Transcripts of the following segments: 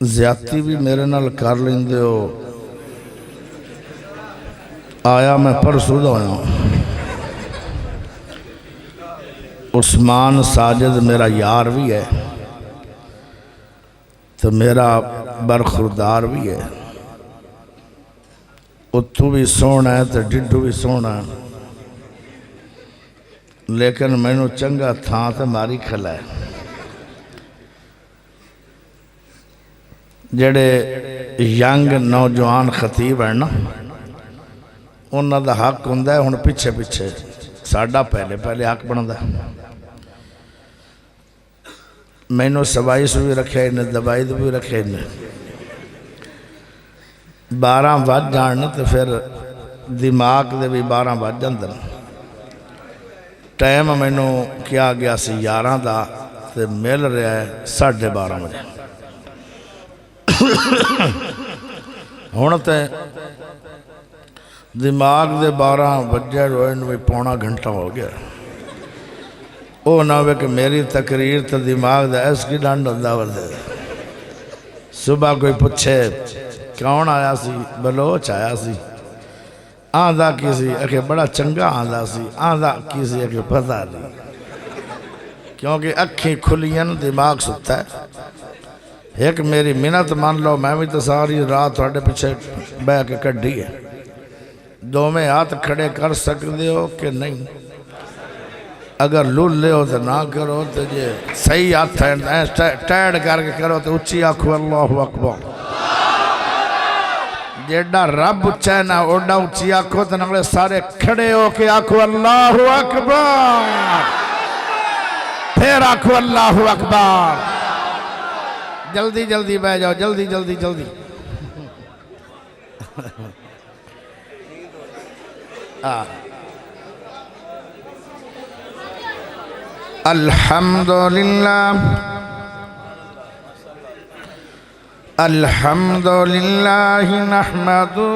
زیادتی بھی میرے نال کر لیندے ہو آیا میں پرسوں دا ہویا عثمان ساجد میرا یار بھی ہے تو میرا برخوردار بھی ہے اتو بھی سونا ہے تو ڈڈو بھی سونا ہے لیکن میں نے چنگا تھا تو ماری کھلا ہے جڑے ینگ نوجوان خطیب ہیں نا انہاں دا حق ہوندہ ہے ہن پیچھے پیچھے ساڑھا پہلے حق بندا ہے میں نے سوائی سے بھی رکھے انہیں دبائی سے بھی رکھے انہیں 12 بج جانے تو پھر دماغ دے بھی 12 بج جاندن ٹائم میں نے کیا گیا سی 11 دا تو مل رہا ہے 12:30 بجے ہونا تے دماغ دے 12 بجے روئے بھی پونا گھنٹہ ہو گیا او نہ ہوئے کہ میری تقریر تو دماغ دے ایس کی ڈانڈ انداور دے صبح کوئی پچھے کون آیا سی بلوچ آیا سی آندھا کسی اکھے بڑا چنگا آندھا سی آندھا کسی اکھے پتہ نہیں کیونکہ اکھیں کھلین دماغ سکتا ہے ایک میری منت مان لو میں بھی تو ساری رات تھوڑے پیچھے بے کے کڑھی ہے دو میں ہاتھ کھڑے کر سکتے ہو کہ نہیں اگر لول لے ہو تو نہ کرو تو یہ صحیح ہاتھ ہے ٹیڑ کر کے کرو تو اچھی آنکھو اللہ اکبر جیڑا رب اچھا ہے نا اوڑا اچھی آنکھو تو نگلے سارے کھڑے ہو کے آنکھو اللہ اکبر پھر آنکھو اللہ اکبر جلدی جلدی بہ جاؤ جلدی جلدی جلدی الحمدللہ الحمدللہ نحمدہ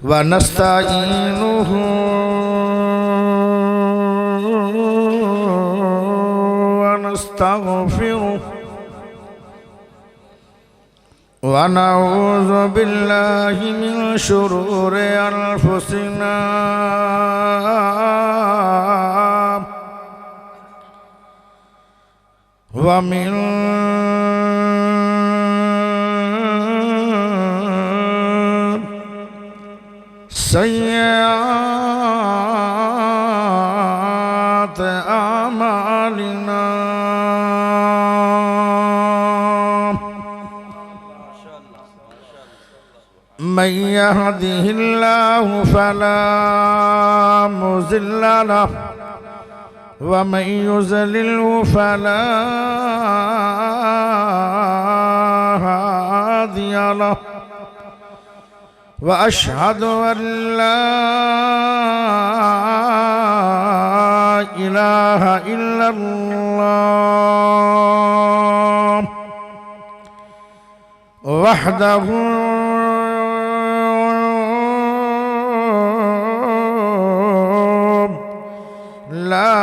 ونستعینہ ونستغفرہ ونعوذ باللہ من شرور انفسنا ومن سیئات اعمالنا من يهده الله فلا مضل له ومن يضلله فلا هادي له وأشهد أن لا إله إلا الله وحده لا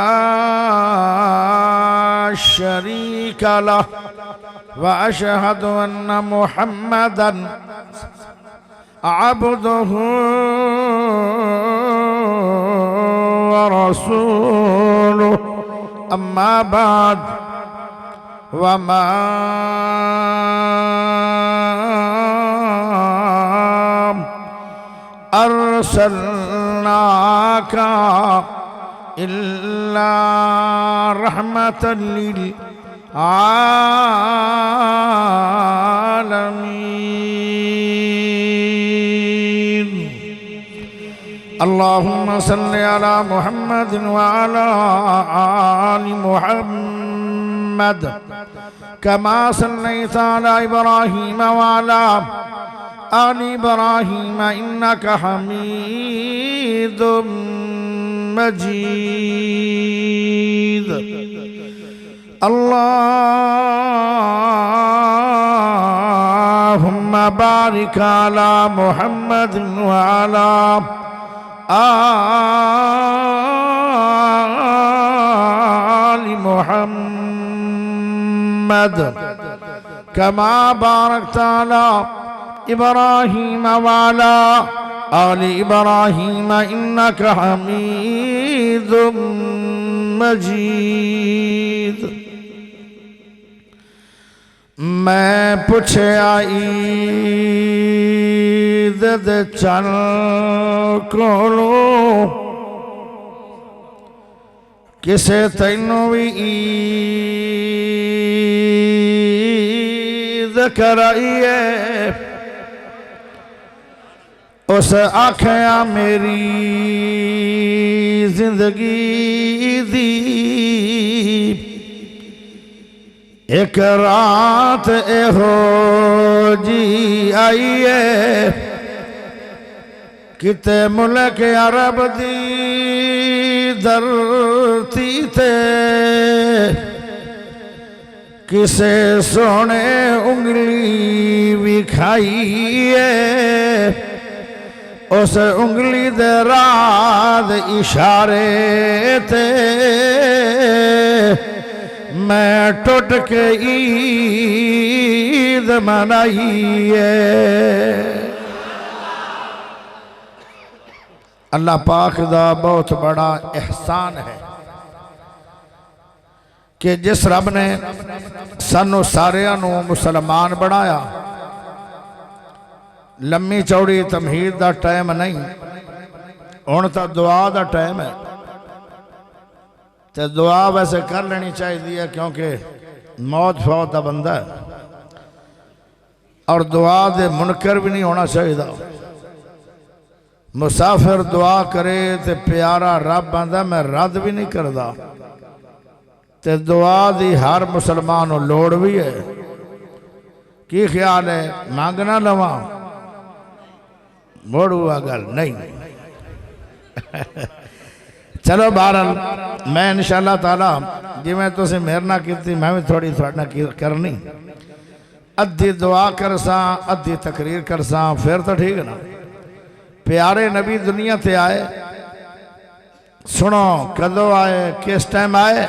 شريك له وأشهد أن محمدًا عبده ورسوله أما بعد وما أرسلناك إلا رحمة للعالمين اللهم صل على محمد وعلى آل محمد كما صليت على إبراهيم وعلى آل إبراهيم إنك حميد مجيد اللهم بارك على محمد وعلى آل محمد كما باركت على إبراهيم وعلى آل إبراهيم إنك حميد مجيد میں پوچھیا عید دے چل کولو کسے تینوں بھی عید کرائیے اس آکھیا میری زندگی دی ایک رات اے ہو جی آئیے کتے ملک عرب دی دھرتی تے کسے سونے انگلی بھی کھائیے اس انگلی دے رات اشارے تے میں ٹوٹ کے عید منائیے اللہ پاک دا بہت بڑا احسان ہے کہ جس رب نے سانو ساریانو مسلمان بنایا لمبی چوڑی تمہید دا ٹائم نہیں ہن تا دعا دا ٹائم ہے تے دعا ویسے کر لینی چاہیے کیونکہ موت فوت دا بندہ ہے اور دعا دے منکر بھی نہیں ہونا چاہیے مسافر دعا کرے تے پیارا رب بندہ میں رد بھی نہیں کردا تے دعا دی ہر مسلمان لوڑ بھی ہے کی خیال ہے مانگنا لواں موڑو گل نہیں چلو بہرحال میں انشاءاللہ تعالی جی میں تو سے مہر نہ کیتی میں بھی تھوڑی تھوڑنا کرنی ادھی دعا کرساں ادھی تقریر کرساں پھر تو ٹھیک ہے نا پیارے نبی دنیا تے آئے سنو کدو آئے کس ٹائم آئے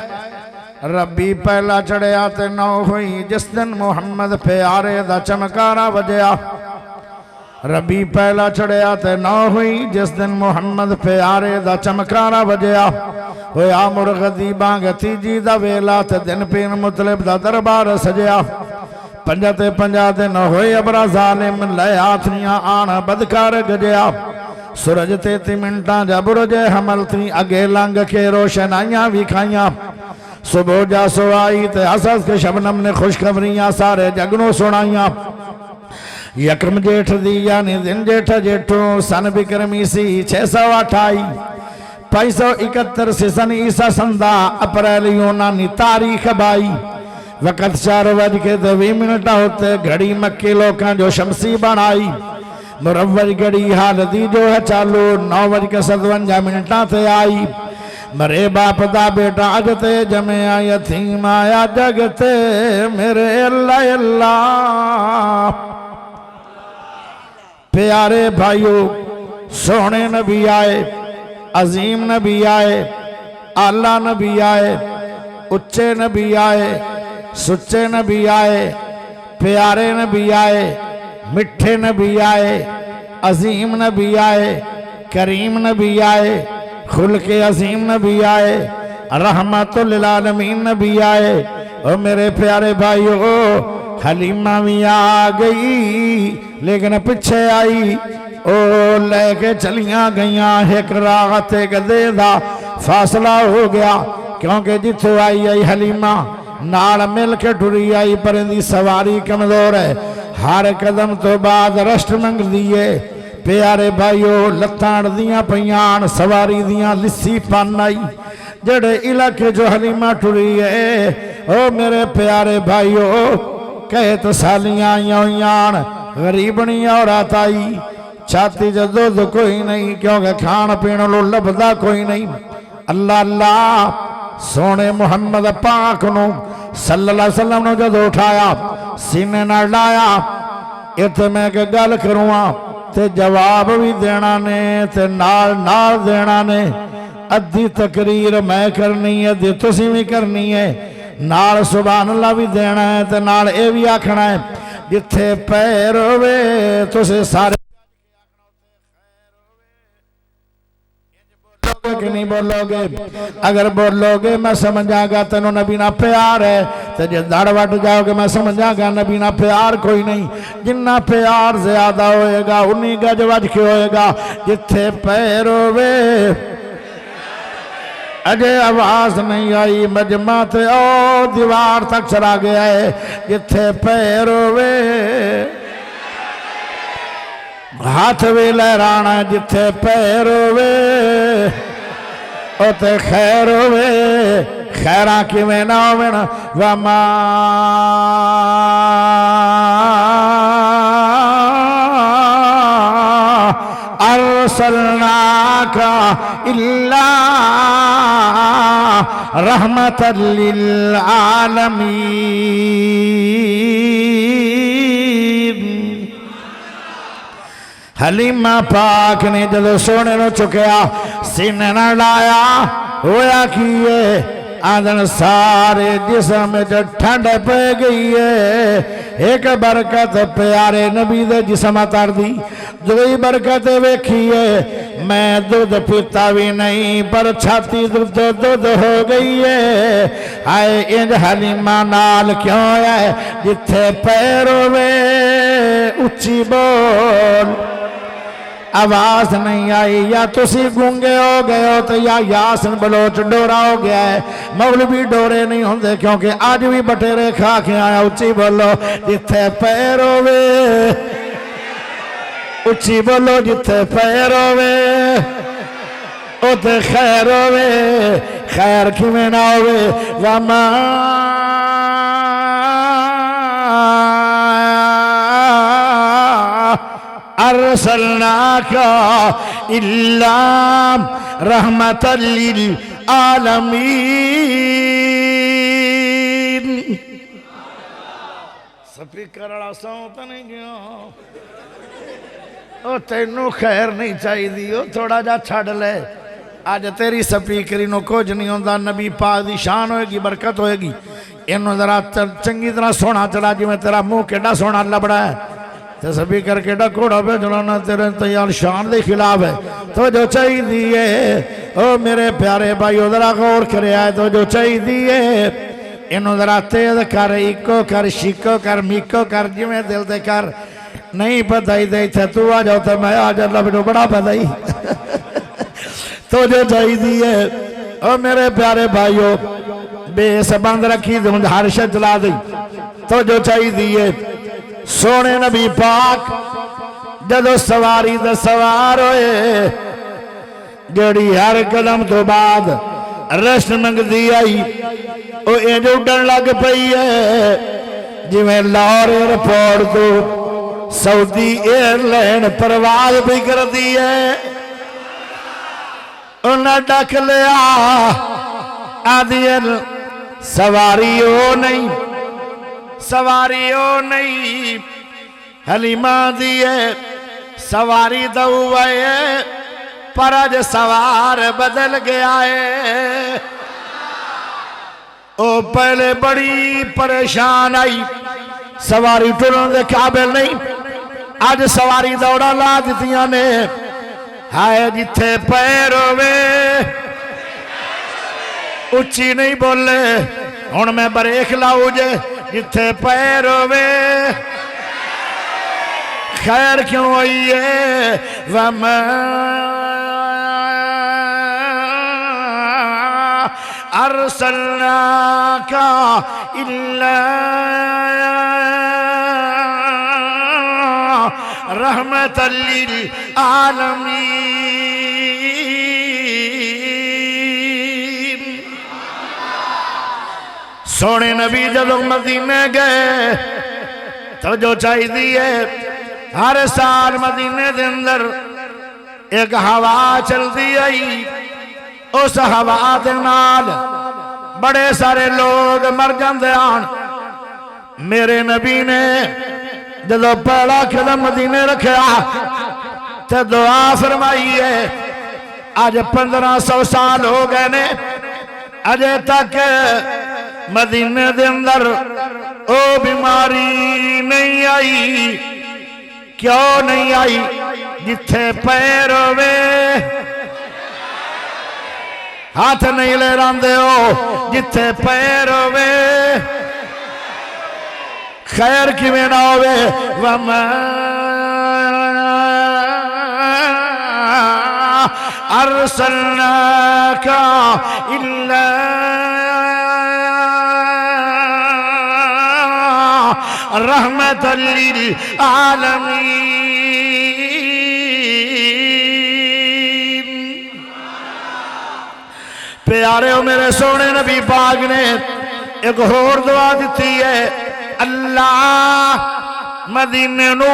ربی پہلا چڑھے آتے نو ہوئی جس دن محمد پیارے دا چمکارا وجیا ربی پہلا چڑھے آتے نو ہوئی جس دن محمد پیارے دا چمکارا وجیا ہویا مرغدی بانگتی جی دا ویلا تے دن پین مطلب دا دربار سجیا پنجاتے پنجا دن ہوئی ابرا ظالم لے آتھنیاں آنا بدکار گجیا سورج تیتی منٹاں جا برجے حمل تھی اگے لنگ کے روشنائیاں بھی کھائیاں صبح جا سو آئی تے حساس کے شبنم نے خوشخبریاں سارے جگنوں سنائیاں یکرم جیٹھ دی یعنی دن جیٹھ جیٹھوں سن بکرمی سی 628 571 سے سن عیسیٰ سندہ اپریل یونانی تاریخ بائی وقت 4 بج کے 2 منٹ ہوتے گھڑی مکی لوکاں جو شمسی بنائی مروج گھڑی حال دی جو ہے چالو 9 بج کے 57 منٹاں تے آئی مرے باپ دا بیٹا اجتے جمعہ یتیم آیا جگتے میرے اللہ اللہ پیارے بھائیو سونے نبی آئے عظیم نبی آئے اعلیٰ نبی آئے اچھے نبی آئے سچے نبی آئے پیارے نبی آئے مٹھے نبی آئے عظیم نبی آئے کریم نبی آئے خلق عظیم نبی آئے رحمت للعالمین نبی آئے او میرے پیارے بھائیو حلیمہ بھی آ گئی لیکن پچھے آئی او لے کے چلیاں گئیاں ایک راغت گدے دا فاصلہ ہو گیا کیونکہ جتھو آئی حلیمہ نال مل کے ٹری آئی پرندی سواری کمزور ہے ہر قدم تو بعد رشت منگ دیئے پیارے بھائیو لتاڑ دیاں پیان سواری دیاں لسی پان آئی جڑے علاقے جو حلیمہ ٹری ہے او میرے پیارے بھائیو کہے تو سالیاں یویان غریبنی عورت آئی چھاتی جو دودھ کوئی نہیں کیونکہ کھان پین لو لبدا کوئی نہیں اللہ اللہ سونے محمد پاک نو صلی اللہ علیہ وسلم نے جدو اٹھایا سینے نہ لایا اتنے میں کہ گل کروں تے جواب بھی دینا نے تے نال نال دینا نے ادھی تقریر میں کرنی ہے ادھی تسی بھی کرنی ہے نال سبحان اللہ بھی دینا ہے تے نال اے بھی آکھنا ہے جتھے پیر ہوئے تسی سارے کہ نہیں بولو گے اگر بولو گے میں سمجھا گا تینوں نبی نہ پیار ہے تو جے دڑ وٹ جاؤ گے میں سمجھا گا نبی نہ پیار کوئی نہیں جنہ پیار زیادہ ہوئے گا انہی گج وج کے ہوئے گا جتھے پیر ہوئے اجے آواز نہیں آئی مجمع تے او دیوار تک چلا گیا ہے جتھے پیر ہوئے ہاتھ بھی لہرانا ہے جتھے پیر ہوئے او تے خیر ہوئے خیران کی میں نہ ہوئے نا وما ارسلناک الا رحمت للعالمین حلیمہ پاک نے جدو سونے نو چکیا سینے نہ لایا ہویا کیے آدھن سارے جسم جو ٹھنڈ پہ گئی ہے ایک برکت پیارے نبی دے جسم اتار دی دوئی برکت ویکھیے میں دودھ پیتا بھی نہیں پر چھاتی دودھ ہو گئی ہے آئے انج حلیمہ نال کیوں ہے جتھے پیروں میں اچھی بول آواز نہیں آئی یا تسی گونگے ہو گئے ہو تو یا یاسن بلوچ ڈورا ہو گیا ہے مولوی ڈورے نہیں ہوندے کیونکہ آج بھی بٹیرے کھا کے آیا اچھی بولو جتھے پیر ہوئے اچھی بولو جتھے پیر ہوئے اتے خیر ہوئے خیر کی میں نہ ہوئے وما ارسلناک الا رحمت للعالمین سپیکر اڑا ساؤں تو نہیں گیا او تینوں خیر نہیں چاہی دیو تھوڑا جا چھڑ لے آج تیری سپیکری نو کچھ نہیں ہوندہ نبی پاک دی شان ہوئے گی برکت ہوئے گی انہوں ذرا چنگی طرح سونا چلا جی میں تیرا منہ کیڑا سونا لبڑا ہے تے سبھی کر کے ڈکوڑا پہ جنہوں تیرے تیار شان دے خلاف ہے تو جو چاہی دیئے او میرے پیارے بھائیو ذرا غور کرے آئے تو جو چاہی دیئے انہوں ذرا تیز کر ایکو کر شکو کر میکو کر جی میں دل دے کر نہیں پتائی دے تھے تو آ جاؤ تو میں آج اللہ بڑا بڑا پتائی تو جو چاہی دیئے او میرے پیارے بھائیو بے سبند رکھی دے مجھے ہر شد چلا دی تو جو چاہی دیئے سونے نبی پاک جدو سواری دے سوار ہوئے جڑی ہر قدم تو بعد رشن منگ دی آئی او این جو ڈن لگ پئی ہے جی میں لاہور ایئرپورٹ تو سعودی ایئر لائن پرواز بھی کر دی ہے انہیں ڈک لیا آدھیل سواری ہو نہیں سواری ہو نہیں حلیمہ دیئے سواری دوئے پر اج سوار بدل گیا ہے او پہلے بڑی پریشان آئی سواری ٹرن دے قابل نہیں آج سواری دوڑا لا دیتیاں نے ہائے جتھے پیر ہوئے اچھی نہیں بولے ہن میں بریک لاؤ جے جتھے پیر ہوئے خیر کیوں ہوئی ہے وما ارسلناک الا رحمت للعالمین سونے نبی جدو مدینے گئے تو جو چاہی دیئے ہر سال مدینے دے اندر ایک ہوا چل دی آئی اس ہوا دے نال بڑے سارے لوگ مر جاندے آن میرے نبی نے جدو پہلا قدم مدینے رکھا تے دعا فرمائی ہے آج 1500 سال ہو گئے نے اجے تک مدینے دے اندر او بیماری نہیں آئی کیوں نہیں آئی جتھے پیر ہوئے ہاتھ نہیں لے راندے ہو جتھے پیر ہوئے خیر کی میں نہ ہوئے وَمَا أَرْسَلْنَاكَ إِلَّا رَحْمَةً لِلْعَالَمِينَ پیارے ہو میرے سونے نبی پاک نے ایک اور دعا دیتی ہے اللہ مدینے نو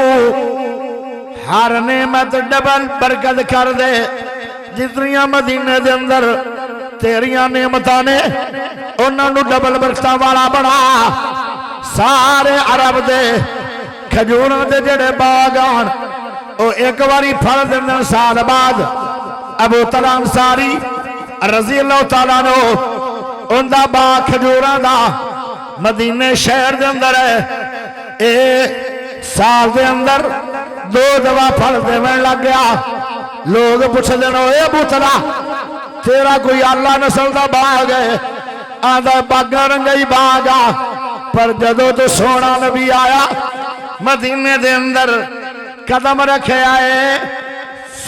ہر نعمت ڈبل برکت کر دے جتنیاں مدینے دے اندر تیریاں نعمتاں نے انہاں نو ڈبل برکتاں والا بنا سارے عرب دے کھجوراں دے جڑے باغان او ایک واری پھل دن سال بعد ابو طلحہ انصاری رضی اللہ تعالیٰ عنہ ان دا باغ کھجوراں دا مدینے شہر دے اندر ہے اے سال دے اندر 2 دفعہ پھل دیویں لگ گیا لوگ پوچھ دینا اے ابو طلحہ تیرا کوئی اللہ نسل دا باغ ہے آدھا باغا رنگئی باغا پر جدو تو سونا نبی آیا مدینے دے اندر قدم رکھے آئے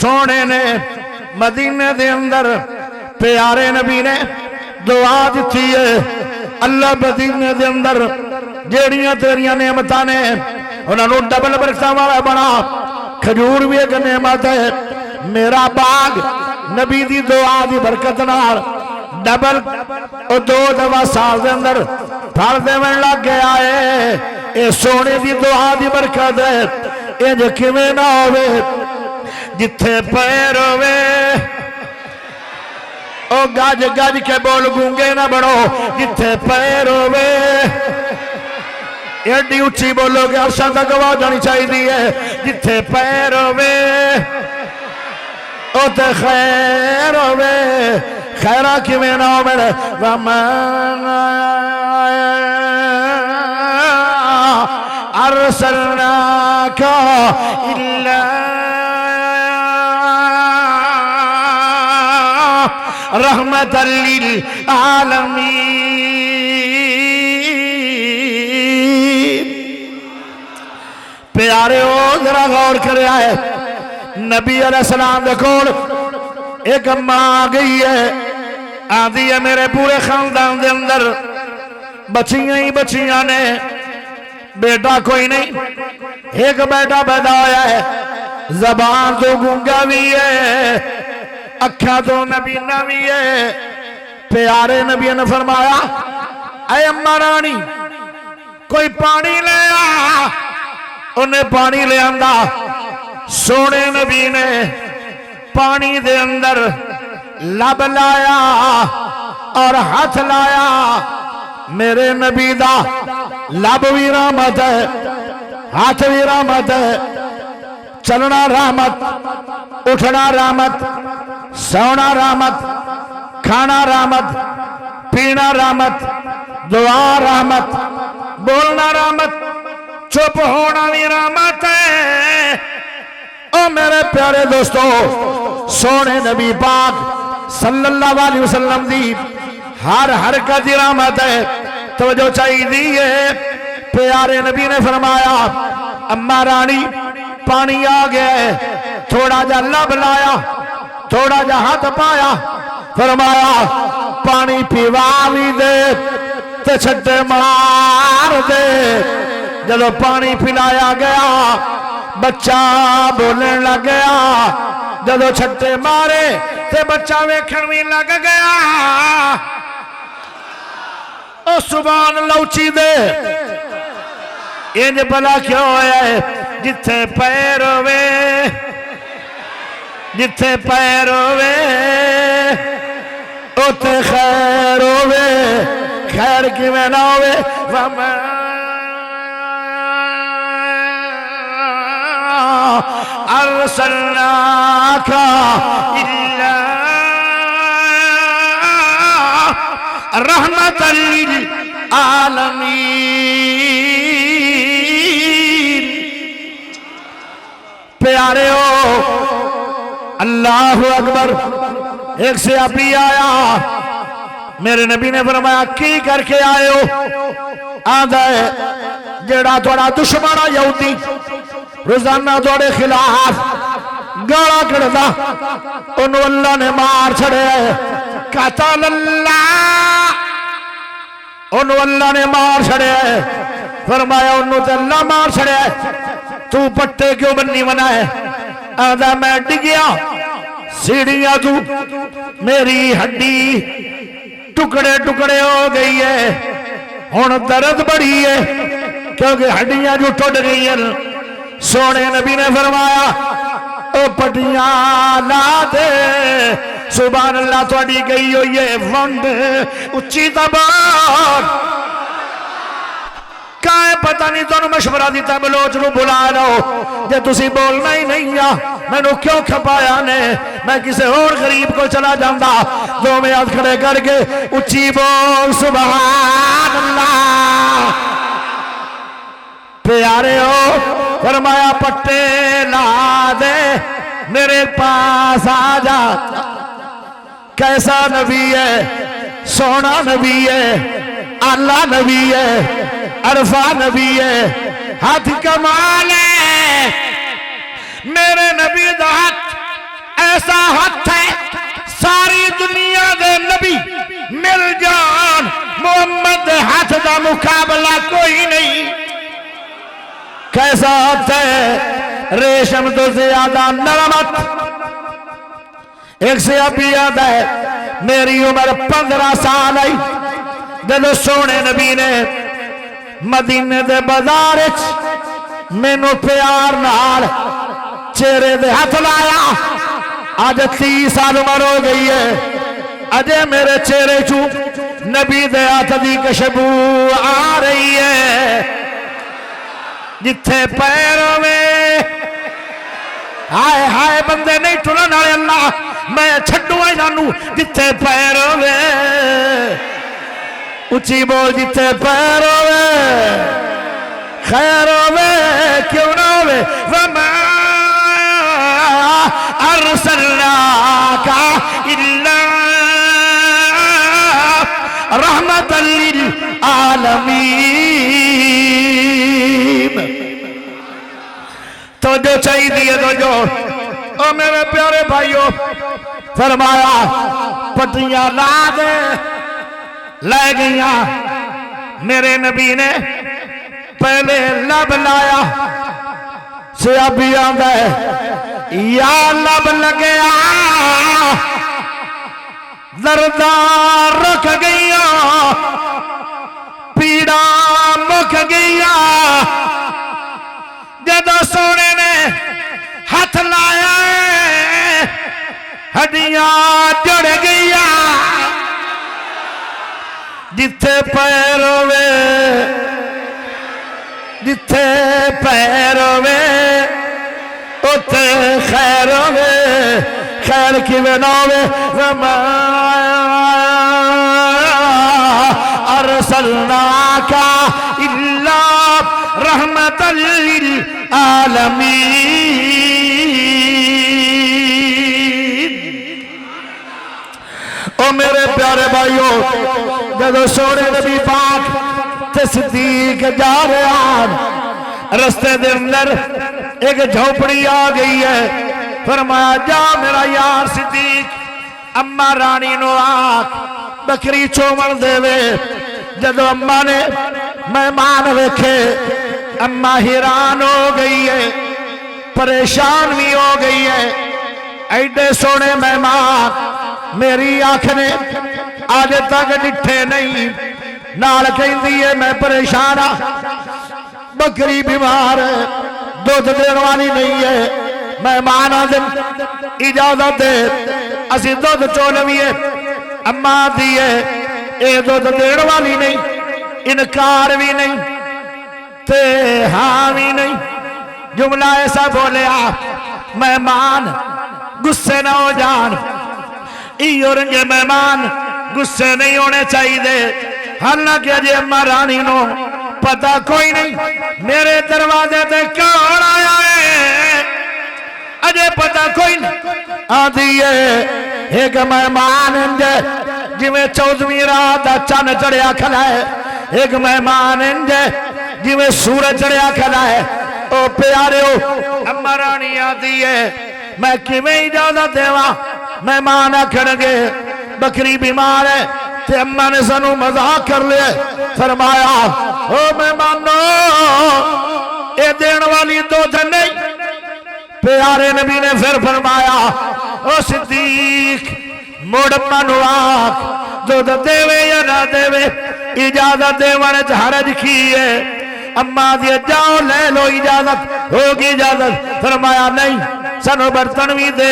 سونے نے مدینے دے اندر پیارے نبی نے دعا دیتی ہے اللہ مدینے دے اندر جیڑیاں تیریاں نعمتاں نے انہوں نے ڈبل برکتاں والا بنا کھجور بھی ایک نعمت ہے میرا باغ نبی دی دعا دی برکت نال ڈبل اور 2 دفعہ سال دے اندر پھل دیویں لگ گیا ہے اے سونے دی دعا دی برکت ہے اے جو کیویں نہ ہوئے جتھے پیر ہوئے او گاج گاج کے بول گونگے نہ بڑھو جتھے پیر ہوئے ایڈی اچھی بولو کہ عرشاں تک آواز جانی چاہی دی ہے جتھے پیر ہوئے او تے خیر ہوئے خیرہ کی میں نہ ہو میرے وَمَا أَرْسَلْنَاكَ إِلَّا رَحْمَةً لِلْعَالَمِينَ پیارے ہو ذرا غور کرے آئے نبی علیہ السلام دے کول ایک ماں آگئی ہے آدھی ہے میرے پورے خاندان دے اندر بچیاں ہی بچیاں نے بیٹا کوئی نہیں ایک بیٹا پیدا ہویا ہے زبان تو گونگا بھی ہے اکھا تو نبینا بھی ہے پیارے نبی نے فرمایا اے اماں رانی کوئی پانی لے آ انہیں پانی لے آندا سونے نبی نے پانی دے اندر لب لایا اور ہاتھ لایا میرے نبی دا لب بھی رحمت ہے ہاتھ بھی رحمت ہے چلنا رحمت اٹھنا رحمت سونا رحمت کھانا رحمت پینا رحمت دعا رحمت بولنا رحمت چپ ہونا بھی رحمت ہے او میرے پیارے دوستو سونے نبی پاک صلی اللہ علیہ وسلم دی ہر حرکت دی رحمت ہے توجہ چاہی دی ہے پیارے نبی نے فرمایا اماں رانی پانی آ گیا ہے تھوڑا جا لب لایا تھوڑا جا ہاتھ پایا فرمایا پانی پیوا بھی دے تے چھٹے مار دے جدو پانی پلایا گیا بچہ بولنے لگ گیا جدو چھٹے مارے تے بچہ ویکھن بھی لگ گیا او سبحان لوچی دے انج بلا کیوں ہے جتھے پیر ہوئے جتھے پیر ہوئے اوتے خیر ہوئے خیر کی میں نہ ہوئے أرسلناك إلا رحمة للعالمين پیارے ہو اللہ اکبر ایک صحابی آیا میرے نبی نے فرمایا کی کر کے آئے ہو آدھا ہے جیڑا تھوڑا دشمنہ یہودی روزانہ تھوڑے خلاف گاڑا کردہ انہوں اللہ نے مار چھڑے قتل اللہ انہوں اللہ نے مار چھڑے فرمایا انہوں تے اللہ مار چھڑے تو پٹے کیوں بنی بنا ہے آدھا میں ڈگیا سیڑھیاں تو میری ہڈی ٹکڑے ٹکڑے ہو گئی ہے ہون درد بڑی ہے کیونکہ ہڈیاں جو ٹوٹ گئی ہیں سونے نبی نے فرمایا او پٹیاں لا دے سبحان اللہ توڑی گئی ہو یہ ونڈ اچھی تبار کائے پتہ نہیں تو انہوں مشورہ دیتا بلوچ نو بلا رہو جے تسی بولنا ہی نہیں یا میں نو کیوں کھپایا نے میں کسے اور غریب کو چلا جاندہ دو میں ہاتھ کھڑے کر کے اچھی بول سبحان اللہ پیارے ہو فرمایا پٹے لا دے میرے پاس آ جا کیسا نبی ہے سونا نبی ہے اللہ نبی ہے عرفہ نبی ہے ہاتھ کمال ہے میرے نبی دا ہاتھ ایسا ہاتھ ہے ساری دنیا دے نبی مل جان محمد ہاتھ دا مقابلہ کوئی نہیں کیسا ہاتھ ہے ریشم تو زیادہ نرمت ایک سے ابھی یاد ہے میری عمر 15 سال آئی جب سونے نبی نے مدینے دے بازار مینوں پیار نال چہرے دے ہاتھ لایا آج 30 سال عمر ہو گئی ہے اجے میرے چہرے چو نبی دے ہاتھ دی خوشبو آ رہی ہے جتھے پیروں میں ہائے ہائے بندے نہیں ٹرن والے اللہ میں چھڈوں ہی جانوں جتھے پیروں میں اچھی بول جتھے پیروں میں خیروں میں کیوں نہ ہوئے وَمَا أَرْسَلْنَاكَ إِلَّا رَحْمَةً لِلْعَالَمِينَ تو جو چاہیے دیئے تو جو او میرے پیارے بھائیوں فرمایا پٹیاں لا دے لے گئیاں میرے نبی نے پہلے لب لایا صحابی آندہ ہے یا لب لگیا دردار رکھ گئیاں پیڑا مک گئیاں جدو سونے نے ہاتھ لایا ہڈیاں جڑ گئیاں جتھے پیر ہوئے جتھے پیر ہوئے اتھے خیر ہوئے خیر کی بنا ہوئے وَمَا أَرْسَلْنَاكَ إِلَّا رَحْمَةً لِلْعَالَمِينَ او میرے پیارے بھائیوں جب سونے نبی پاک تے صدیق جا رہے آن رستے دے اندر ایک جھوپڑی آ گئی ہے فرمایا جا میرا یار صدیق اممہ رانی نو آکھ بکری چومن دے وے جدو اممہ نے مہمان ویکھے اممہ حیران ہو گئی ہے پریشان بھی ہو گئی ہے ایڈے سونے مہمان میری آنکھ نے آج تک ڈٹھے نہیں نال کہیں دیئے میں پریشان بکری بیمار ہے دودھ دین والی نہیں ہے مہمان آدم اجازت دے اسی دودھ چولوی ہے اماں دیئے اے دودھ دین والی نہیں انکار بھی نہیں تے ہاں بھی نہیں جملہ ایسا بولے آپ مہمان گسے نہ ہو جان ایو رنگے مہمان گسے نہیں ہونے چاہیے حالانکہ اجے اما رانی نو پتہ کوئی نہیں میرے دروازے تے کون آیا ہے اجے پتہ کوئی نہیں آدھی ہے ایک مہمان انجے جی میں 14ویں رات چن چڑھیا کھلا ہے ایک مہمان انجے جی میں سورج چڑھیا کھلا ہے او پیارے ہو اما رانی آدھی ہے میں کیویں اجازت دیواں مہمان آکھنگے بکری بیمار ہے تے اماں نے سانو مذاق کر لیا فرمایا او مہمانو اے دین والی دو دن نہیں پیارے نبی نے پھر فرمایا او صدیق موڑ منو آکھ دو دے وے یا نہ دے وے اجازت دے وانے حرج کی ہے اماں دیا جاؤ لے لو اجازت ہوگی اجازت فرمایا نہیں سانو برتن بھی دے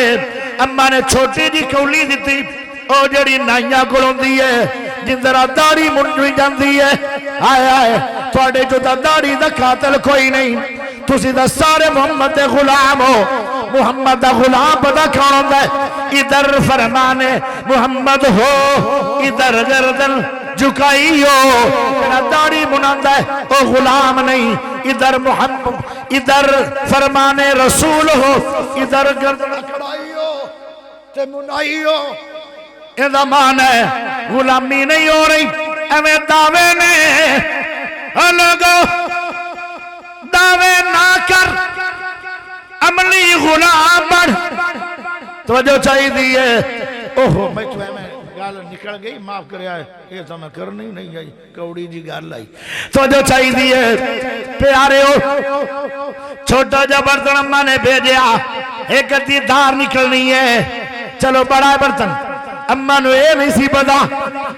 اماں نے چھوٹی جی کولی دیتی او جڑی نائیاں کولوں دی ہے جن ذرا داڑھی منڈی جاندی ہے آئے آئے تواڈے جو داڑھی دا قاتل کوئی نہیں تسی دا سارے محمد دے غلام ہو محمد دا غلام پتہ کون ہوندا ہے ادھر فرمانے محمد ہو ادھر گردن جھکائی ہو میرا داڑھی مناندا ہے او غلام نہیں ادھر محمد ادھر فرمانے رسول ہو ادھر گردن کڑائی ہو تے منائی ہو اندہ مان ہے غلامی نہیں ہو رہی ایویں دعوے نے لوگو دعوے نہ کر عملی غلام بڑھ توجہ چاہی دیئے اوہو میں تو میں گال نکل گئی معاف کریا ہے یہ تو میں کرنی نہیں آئی کوڑی جی گال لائی توجہ چاہی دیئے پیارے ہو چھوٹا جا برتن اممہ نے بھیجیا ایک ادھی دار نکلنی ہے چلو بڑا ہے برتن اممہ نے یہ نہیں سی پتا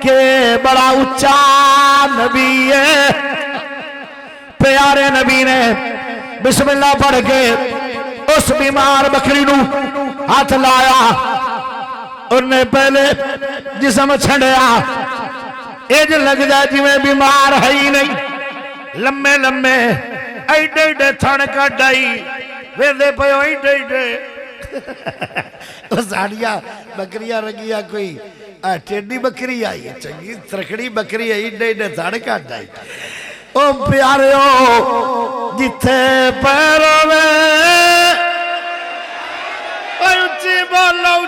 کہ بڑا اچھا نبی ہے پیارے نبی نے بسم اللہ پڑھ کے اس بیمار بکری نو ہاتھ لایا انہیں پہلے جسم چھڑیا ایج لگ جائے جی میں بیمار ہے ہی نہیں لمے لمے ایڈے ایڈے تھن کا ڈائی ویدے پیو ایڈے ایڈے ساڑیا بکریاں رگیا کوئی ٹیڈی بکری آئی چنگی ترکڑی بکری آئی ایڈے ایڈے تھن کا ڈائی او پیارے ہو جتھے پیروں میں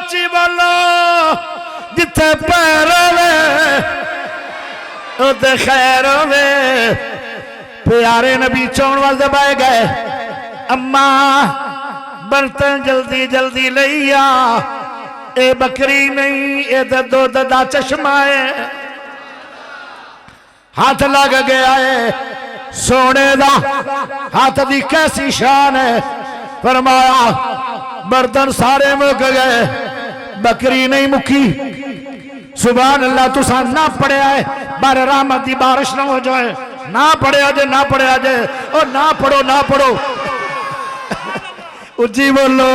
اچھی بولو جتھے پیروں میں اتے خیروں میں پیارے نبی چون والدے بائے گئے اماں برتن جلدی جلدی لیا اے بکری نہیں اے دو دا چشمہ ہے ہاتھ لگ گیا ہے سونے دا ہاتھ دی کیسی شان ہے فرمایا برتن سارے مک گئے بکری نہیں مکی سبحان اللہ تو سان نہ پڑے آئے بار رحمت دی بارش نہ ہو جائے نہ پڑے آجے نہ پڑے آجے اور نہ پڑھو اجی بولو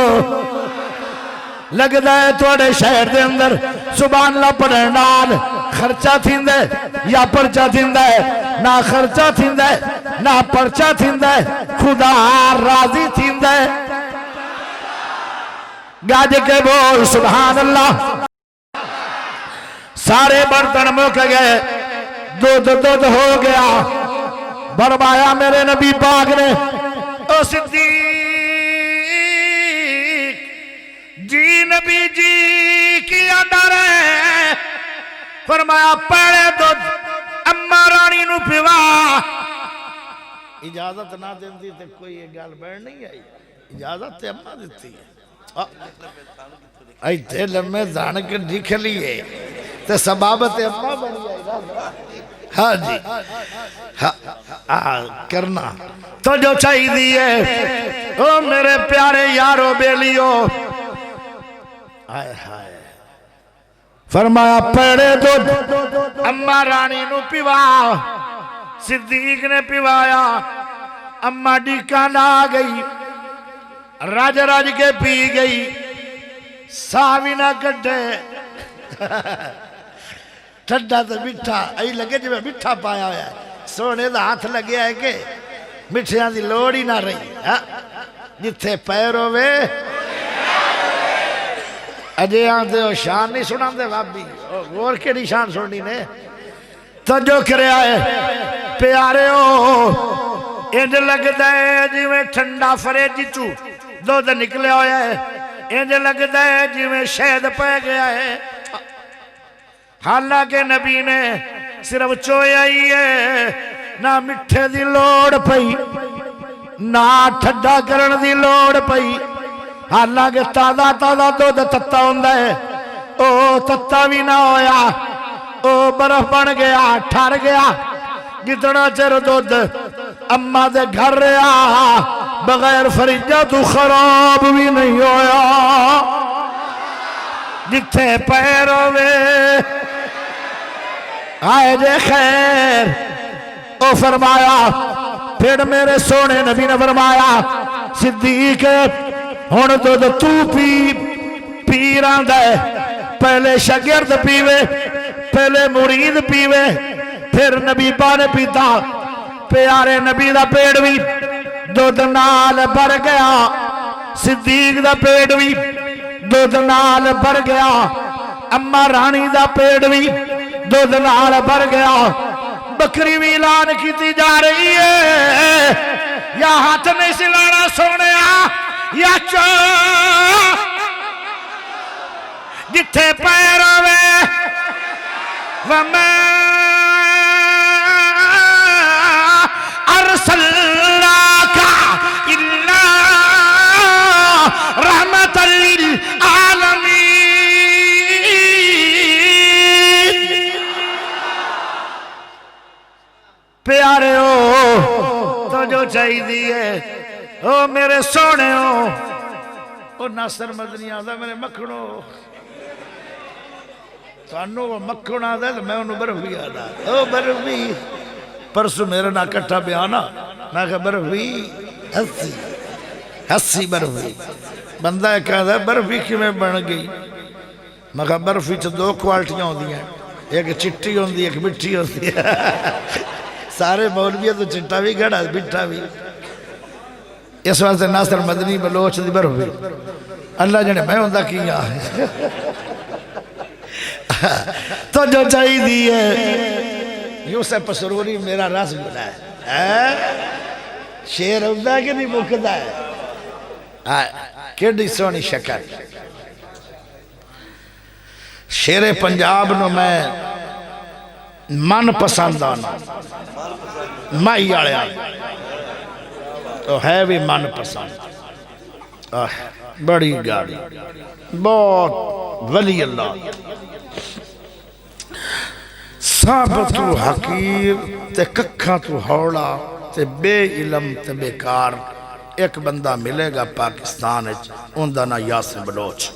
لگ دائے توڑے شہر دے اندر سبحان اللہ پڑھن نال خرچہ تھیندے یا پرچہ تھیندے نہ خرچہ تھیندے نہ پرچہ تھیندے خدا راضی تھیندے گاج کے بول سبحان اللہ سارے برتن مک گئے دودھ ہو گیا برمایا میرے نبی پاک نے او صدیق جی نبی جی کیا ڈر ہے فرمایا پہلے دودھ اماں رانی نو پیوا اجازت نہ دیندی تے کوئی یہ گال بیڑ نہیں آئی اجازت تے اماں دیتی ہے ایتھے لمے دانک دکھ لیے تے سبابت اماں بن جائے ہاں جی کرنا تو جو چاہی دیئے او میرے پیارے یارو بیلیو آئے ہائے فرمایا پیڑے دودھ اماں رانی نو پیوا صدیق نے پیوایا اماں ڈیکان آ گئی راج راج کے پی گئی ساوی نہ کٹے ٹھڈا تو مٹھا ای لگے جو میں مٹھا پایا ہویا ہے سونے دا ہاتھ لگیا ہے کہ مٹھیاں دی لوڑی نہ رہی جتھے پیر ہوئے اجے آندے ہو شان نہیں سنا دے بابی اور کیڑی شان سننی نے توجہ کرے آئے پیارے ہو انج لگدا ہے جویں ٹھنڈا فریج چو دودھ نکلے ہویا ہے انج لگدا ہے جویں شہد پہ گیا ہے حالانکہ نبی نے صرف چویا ہی ہے نہ مٹھے دی لوڑ پئی نہ ٹھڈا کرن دی لوڑ پئی حالانکہ تازہ تازہ دودھ تتا ہوندا ہے او تتا بھی نہ ہویا او برف بن گیا ٹھر گیا جتنا چر دودھ اماں دے گھر رہا بغیر فریجہ تو خراب بھی نہیں ہویا جتھے پیر ہوئے آئے جے خیر او فرمایا پھر میرے سونے نبی نے فرمایا صدیق ہون دودھ تو پی رہا ہے پہلے شاگرد پیوے پہلے مرید پیوے پھر نبی پانے پیتا پیارے نبی دا پیڑ بھی دودھ نال بھر گیا صدیق دا پیڑ بھی دودھ نال بھر گیا اماں رانی دا پیڑ بھی دودھ نال بھر گیا بکری بھی اعلان کیتی جا رہی ہے یا ہاتھ نہیں سلانا سونے یا جتھے پیر ہوئے وَمَا أَرْسَلْنَاكَ إِلَّا رَحْمَةً لِلْعَالَمِينَ پیارے ہو تو جو چاہی دیئے او میرے سونے ہو او ناصر مدنی آدھا میرے مکھنو تو انہوں وہ مکھن آدھا تو میں انہوں برف بھی آدھا او برف بھی پرسو میرے نہ کٹھا بیانا میں کہا برف بھی ہسی برف بھی بندہ ایک آدھا برف بھی کی میں بڑھ گئی میں کہا برف بھی تو دو کوالٹیاں ہوں دی ہیں ایک چٹی ہوں دی ایک مٹھی ہوں دی سارے مولوی تو چٹا بھی گھڑا مٹھا بھی اس واسطے ناصر مدنی بلوچ دی برف بھی اللہ جنے میں ہوں دا کیا تو جو چاہی دی ہے یوسف سروری میرا راس گلا ہے شیر ہوتا ہے کہ نہیں مکتا ہے کیڑی سونی شکر شیر پنجاب نو میں من پسند آنا مائی آڑے آئے تو ہے بھی من پسند بڑی گاڑی بہت ولی اللہ صاحب تو حقیر تے ککھاں تو ہوڑا تے بے علم تے بیکار ایک بندہ ملے گا پاکستان اندہ نا یاسر بلوچ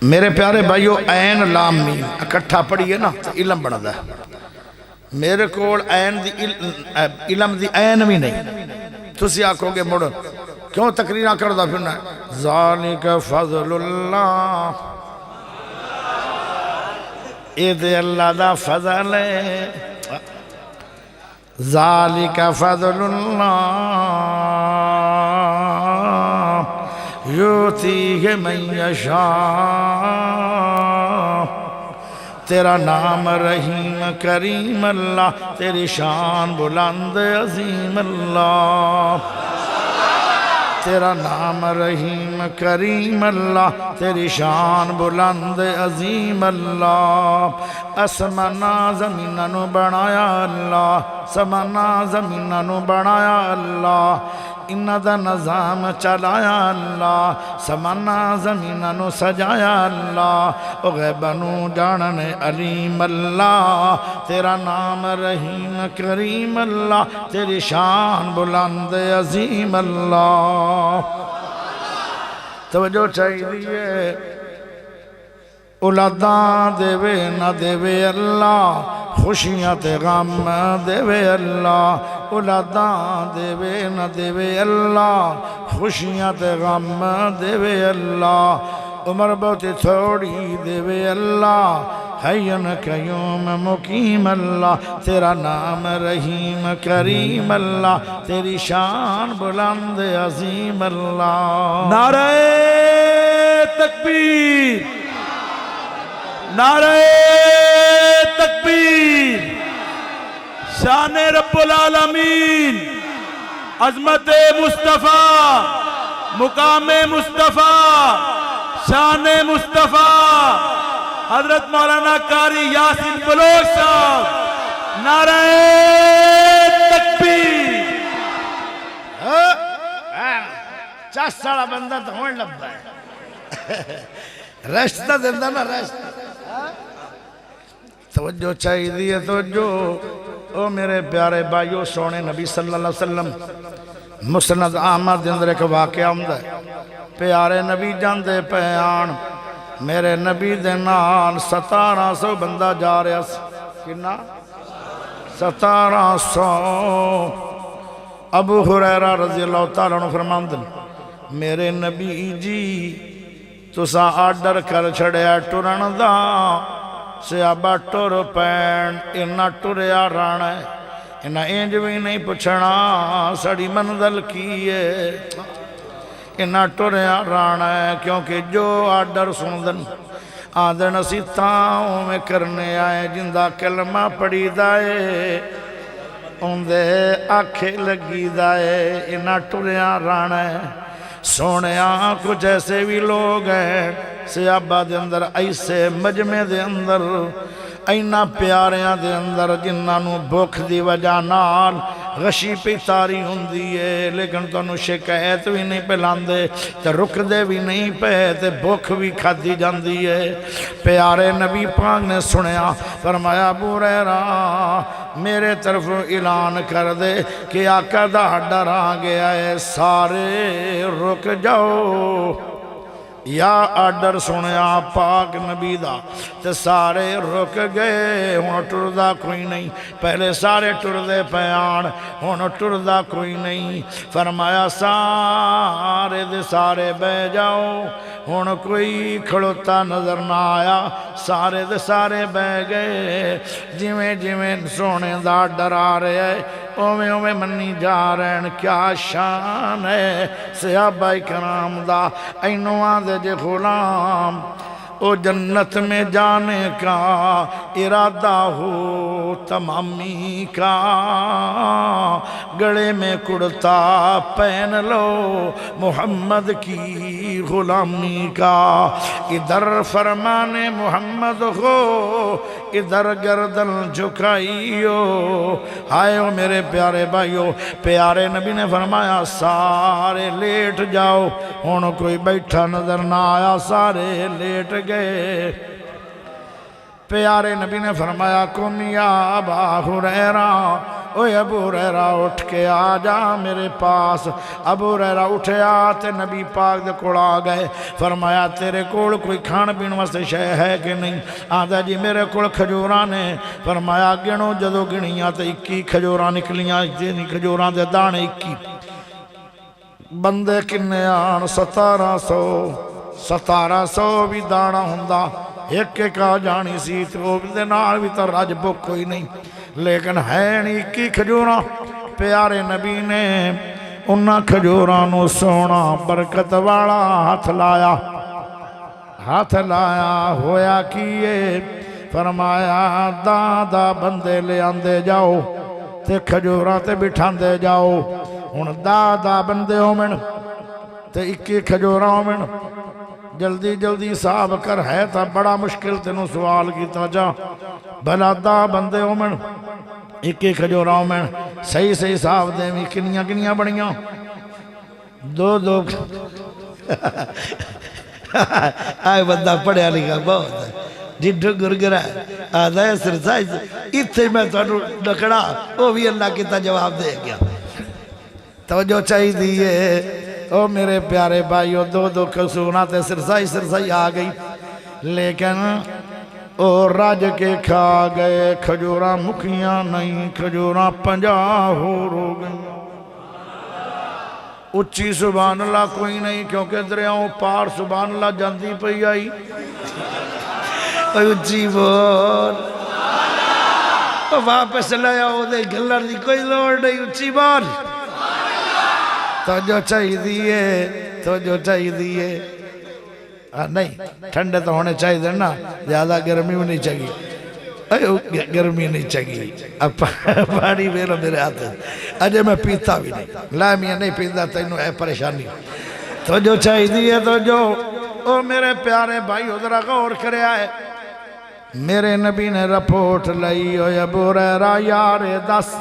میرے پیارے بھائیو این لام میم اکٹھا پڑھئے نا تو علم بڑھ دا میرے کوڑ این دی علم دی این بھی نہیں تسی آکھو گے مڑ کیوں تقرینہ کردہ پھرنا ہے ذالک فضل اللہ اید اللہ دا فضل ہے ذالک فضل اللہ یوتیہ من یشاء تیرا نام رحیم کریم اللہ تیری شان بلند عظیم اللہ تیرا نام رحیم کریم اللہ تیری شان بلند عظیم اللہ اسمنا زمیننو بنایا اللہ سمنا زمیننو بنایا اللہ انہ دا نظام چلایا اللہ سمنا زمیننو سجایا اللہ او غیبنو جانن علیم اللہ تیرا نام رحیم کریم اللہ تیری شان بلند عظیم اللہ توجہ چاہیے اولاداں دے نہ دے اللہ خوشیاں تے غم دے اللہ اولاداں دے نہ دے اللہ خوشیاں تے غم دے اللہ عمر بہت تھوڑی دے اللہ حیّن قیوم مقیم اللہ تیرا نام رحیم کریم اللہ تیری شان بلند عظیم اللہ نعرہ تکبیر نعرہ تکبیر شان رب العالمین عظمت مصطفیٰ مقام مصطفیٰ شان مصطفیٰ حضرت مولانا قاری یاسین بلوچ صاحب نعرہ تکبیر چس والا بندہ تو ہونے لگتا ہے ریسٹ تو دینا نا ریسٹ توجہ چاہیے توجہ او میرے پیارے بھائیو سونے نبی صلی اللہ علیہ وسلم مسند احمد دے اندر ایک واقعہ ہوندا ہے پیارے نبی جاندے پیان میرے نبی دے نال 1700 بندہ جا رہا سی کنا 1700 ابو ہریرہ رضی اللہ تعالیٰ عنہ فرماندن میرے نبی جی تسا آرڈر کر چھڑیا ٹرن دا صحابہ ٹر پین انہا ٹریا رانا ہے انہا اینج بھی نہیں پچھنا سڑی منزل کیے انہا ٹریا رانا ہے کیونکہ جو آرڈر سندن آدھن اسی تاؤں میں کرنے آئے جندہ کلمہ پڑی دائے اندے آنکھیں لگی دائے انہا ٹریا رانا ہے سونے کچھ ایسے بھی لوگ ہیں صحابہ دے اندر ایسے مجمع دے اندر اینا پیاریاں دے اندر جنہاں نو بھوک دی وجہ نال غشی پہ تاری ہوندی ہے لیکن تو انہوں شکایت بھی نہیں پہلاندے تے رک دے بھی نہیں پہ تے بھوک بھی کھادی جاندی ہے پیارے نبی پاک نے سنیا فرمایا ابو ہریرہ میرے طرف اعلان کر دے کہ آقا دا ڈر آ گیا ہے سارے رک جاؤ یا آرڈر سنیا پاک نبی دا تے سارے رک گئے ہون ٹردہ کوئی نہیں پہلے سارے ٹردے پیان ہون ٹردہ کوئی نہیں فرمایا سارے دے سارے بے جاؤ ہون کوئی کھڑوتا نظر نہ آیا سارے دے سارے بے گئے جویں جویں سونے دا ڈر آ رہے ہیں اومیں اومیں منی جا رہے ہیں کیا شان ہے صحابہ کرام دا اینوان دے جے غلام او جنت میں جانے کا ارادہ ہو تمامی کا گڑے میں کرتا پہن لو محمد کی غلامی کا ادھر فرمان محمد ہو ادھر گردن جھکائیو آئے میرے پیارے بھائیو پیارے نبی نے فرمایا سارے لیٹ جاؤ ہون کوئی بیٹھا نظر نہ آیا سارے لیٹ گئے پیارے نبی نے فرمایا کم یا ابا ہریرہ اوہ ابو ہریرہ اٹھ کے آ جا میرے پاس ابو ہریرہ اٹھے آتے نبی پاک دے کوڑ آ گئے فرمایا تیرے کوڑ کوئی کھان پین واسطے شے ہے کہ نہیں آدھا جی میرے کوڑ کھجوراں نے فرمایا گنو جدو گنیاں تے 21 کھجوراں نکلیاں کھجوراں دے دانے 21 بندے کنے آن 1700 بھی دانا ہوندا ایک ایک آ جانی سی تو دے نال بھی تو رج بک کوئی نہیں لیکن ہے نہیں کی کھجوراں پیارے نبی نے انہاں کھجوراں نو سونا برکت والا ہاتھ لایا ہویا کیے فرمایا دادا بندے لے آندے جاؤ تے کھجوراں تے بٹھاندے جاؤ ہن دادا بندے ہومن تے 21 کھجوراں ہومن جلدی جلدی صاحب کر ہے تا بڑا مشکل تینوں سوال کیتا جا بھلا دا بندے ہومن 21 کھجوراں ہومن صحیح صاحب دے میں کنیاں بڑیاں 2 آئے بندہ پڑھیا لکھا بہت ہے جڈو گرگرہ آدھا ہے سرسائز اتھے میں تو نکڑا وہ بھی اللہ کی تا جواب دے گیا توجہ چاہی دیئے او میرے پیارے بھائیو 2 کسوناتے سرسائی آ گئی لیکن او راج کے کھا گئے کھجوراں مکھیاں نہیں کھجوراں 50 ہو گئی اچھی سبحان اللہ کوئی نہیں کیونکہ دریاؤں پار سبحان اللہ جاندی پئی آئی اچھی بول واپس لیا ہو دے گلر دی کوئی لوڑ نہیں اچھی بول توجہ چاہی دیئے نہیں ٹھنڈے تو ہونے چاہیے نا، زیادہ گرمی بھی نہیں چاہیے، گرمی نہیں چاہیے، اب پانی میرا میرے ہاتھ ہے، اجے میں پیتا بھی نہیں، لا میاں نہیں پیتا تینوں ہے پریشانی، تو جو چاہیے تو جو او میرے پیارے بھائی ادھر غور کرے آئے، میرے نبی نے رپورٹ لئی او ابو ہریرہ یار 10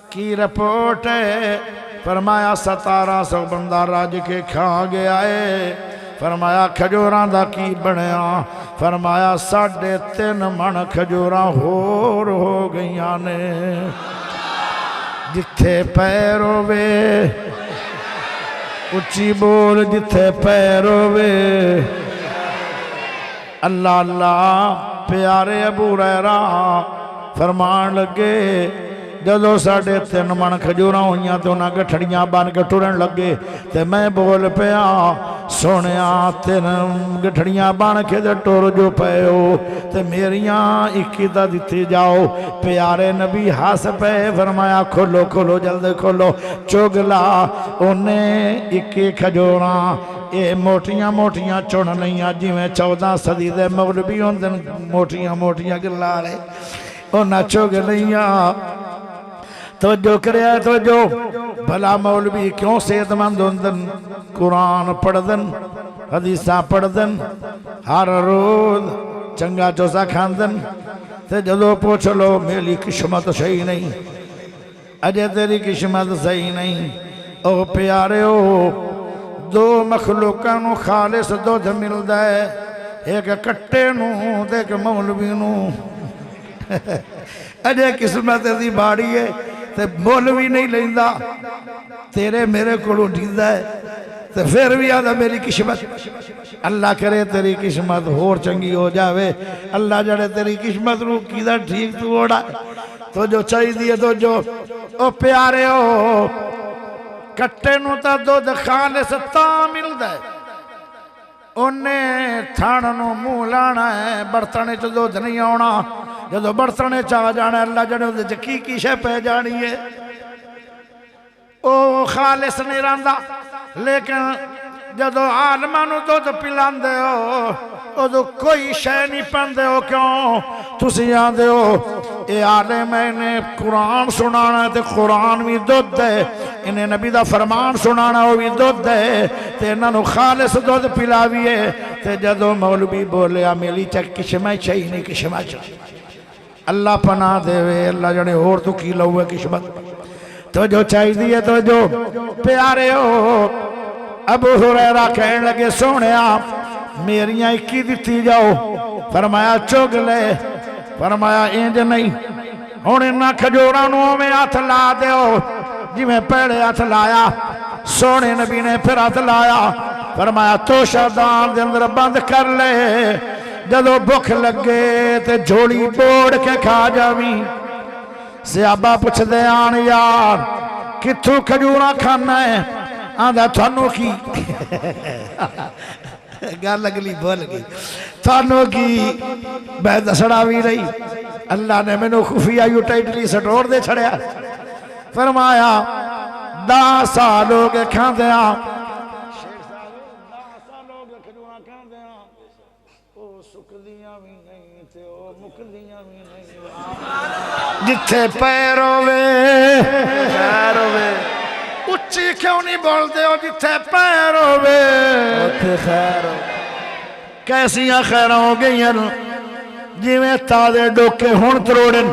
کی رپورٹ ہے، فرمایا 1700 بندہ راج کے کھا گیا ہے، فرمایا کھجوران دا کی بنیا، فرمایا 3.5 من کھجوران ہو گئیاں نے، جتھے پیر ہووے اچھی بول، جتھے پیر ہووے اللہ اللہ۔ پیارے ابو ہریرہ فرمان لگے جدو 3.5 من کھجوراں ہوئیاں تو انہاں گٹھڑیاں بن کے ٹرن لگے، تے میں بول پیا سونیا 3 گٹھڑیاں بن کے تے ٹر جو پے ہو تے میریاں 21 دا دتی جاؤ۔ پیارے نبی ہس پے، فرمایا کھولو کھولو جلد کھولو، چگلا انہیں 21 کھجوراں اے موٹیاں موٹیاں چن لئیاں، جی میں 14 صدی دے مولوی ہوندن موٹیاں موٹیاں گلارے انہاں چگ لئیاں۔ توجہ کرے آئے توجہ، بھلا مولوی کیوں صحت مند ہوندن؟ قرآن پڑھدن، حدیثہ پڑھدن، ہر روز چنگا چوسا کھاندن، تے جدو پوچھ لو میری قسمت صحیح نہیں، اجے تیری قسمت صحیح نہیں۔ او پیارے ہو، 2 مخلوقاں نو خالص دودھ ملدا ہے، ایک کٹے نو تے ایک مولوی نو، اجے قسمت دی باڑی ہے تے مولوی نہیں لیندا، تیرے میرے کو ڈھیندا ہے تے پھر بھی آدھا میری قسمت۔ اللہ کرے تیری قسمت ہور چنگی ہو جاوے، اللہ جڑے تیری قسمت رو کیدا ٹھیک تو اوڑا۔ تو جو چاہی دیئے تو جو او پیارے ہو، کٹے نو تا دودھ خالص تاں ملدا ہے، انہیں تھاننو منہ لانا ہے، برتنے چ دودھ نہیں آنا، جدو برتنے چاہ جانا ہے اللہ جڑے دے کی شے پہ جانی ہے، او خالص نہیں رہندا۔ لیکن جدو عالمانو دودھ پلان دے ہو ادو کوئی شے نہیں پندے ہو، کیوں تسی آندے ہو اے عالم نے قرآن سنانا تے قرآن بھی دودھ دے، انہیں نبی دا فرمان سنانا ہو بھی دودھ دے، تے انہاں نو خالص دودھ پلاویے، تے جدو مولوی بولیا میلی چک کشمہ چاہی نہیں کشمہ چاہی، اللہ پناہ دے وے، اللہ جڑے اور تو کی لوے قسمت۔ تو جو چاہی دیئے تو جو پیارے ہو، ابو ہریرہ کہنے لگے سونیا میریاں 21 دیتی جاؤ، فرمایا چگ لے، فرمایا اینج نہیں، ہونے نہ کھجورانوں میں ہاتھ لا دے ہو، جی میں پہلے ہاتھ لایا، سونے نبی نے پھر ہاتھ لایا، فرمایا تو شادان دے اندر بند کر لے، جدو بھوک لگے تے جھوڑی بوڑ کے کھا جاویں۔ صحابہ پوچھ دے آن یار کتھوں کھجوراں کھانا ہے؟ آندھا تھانوں کی گال اگلی بول گئی، تھانوں کی میں دسڑا بھی رہی، اللہ نے میں نو خفیہ یو ٹائٹلی سٹور دے چھڑیا، فرمایا 10 سال ہو گئے کھان دے آن، 10 سال ہو گئے کھجوراں کھان دے آن، او سکدیاں بھی نہیں تے او مکدیاں بھی نہیں، جتھے پیروے اچھی کیوں نہیں بول دے ہو، جتھے پیروے کیسیاں خیرہ ہو گئی ہیں جی میں تازے ڈوکے ہون تروڑن،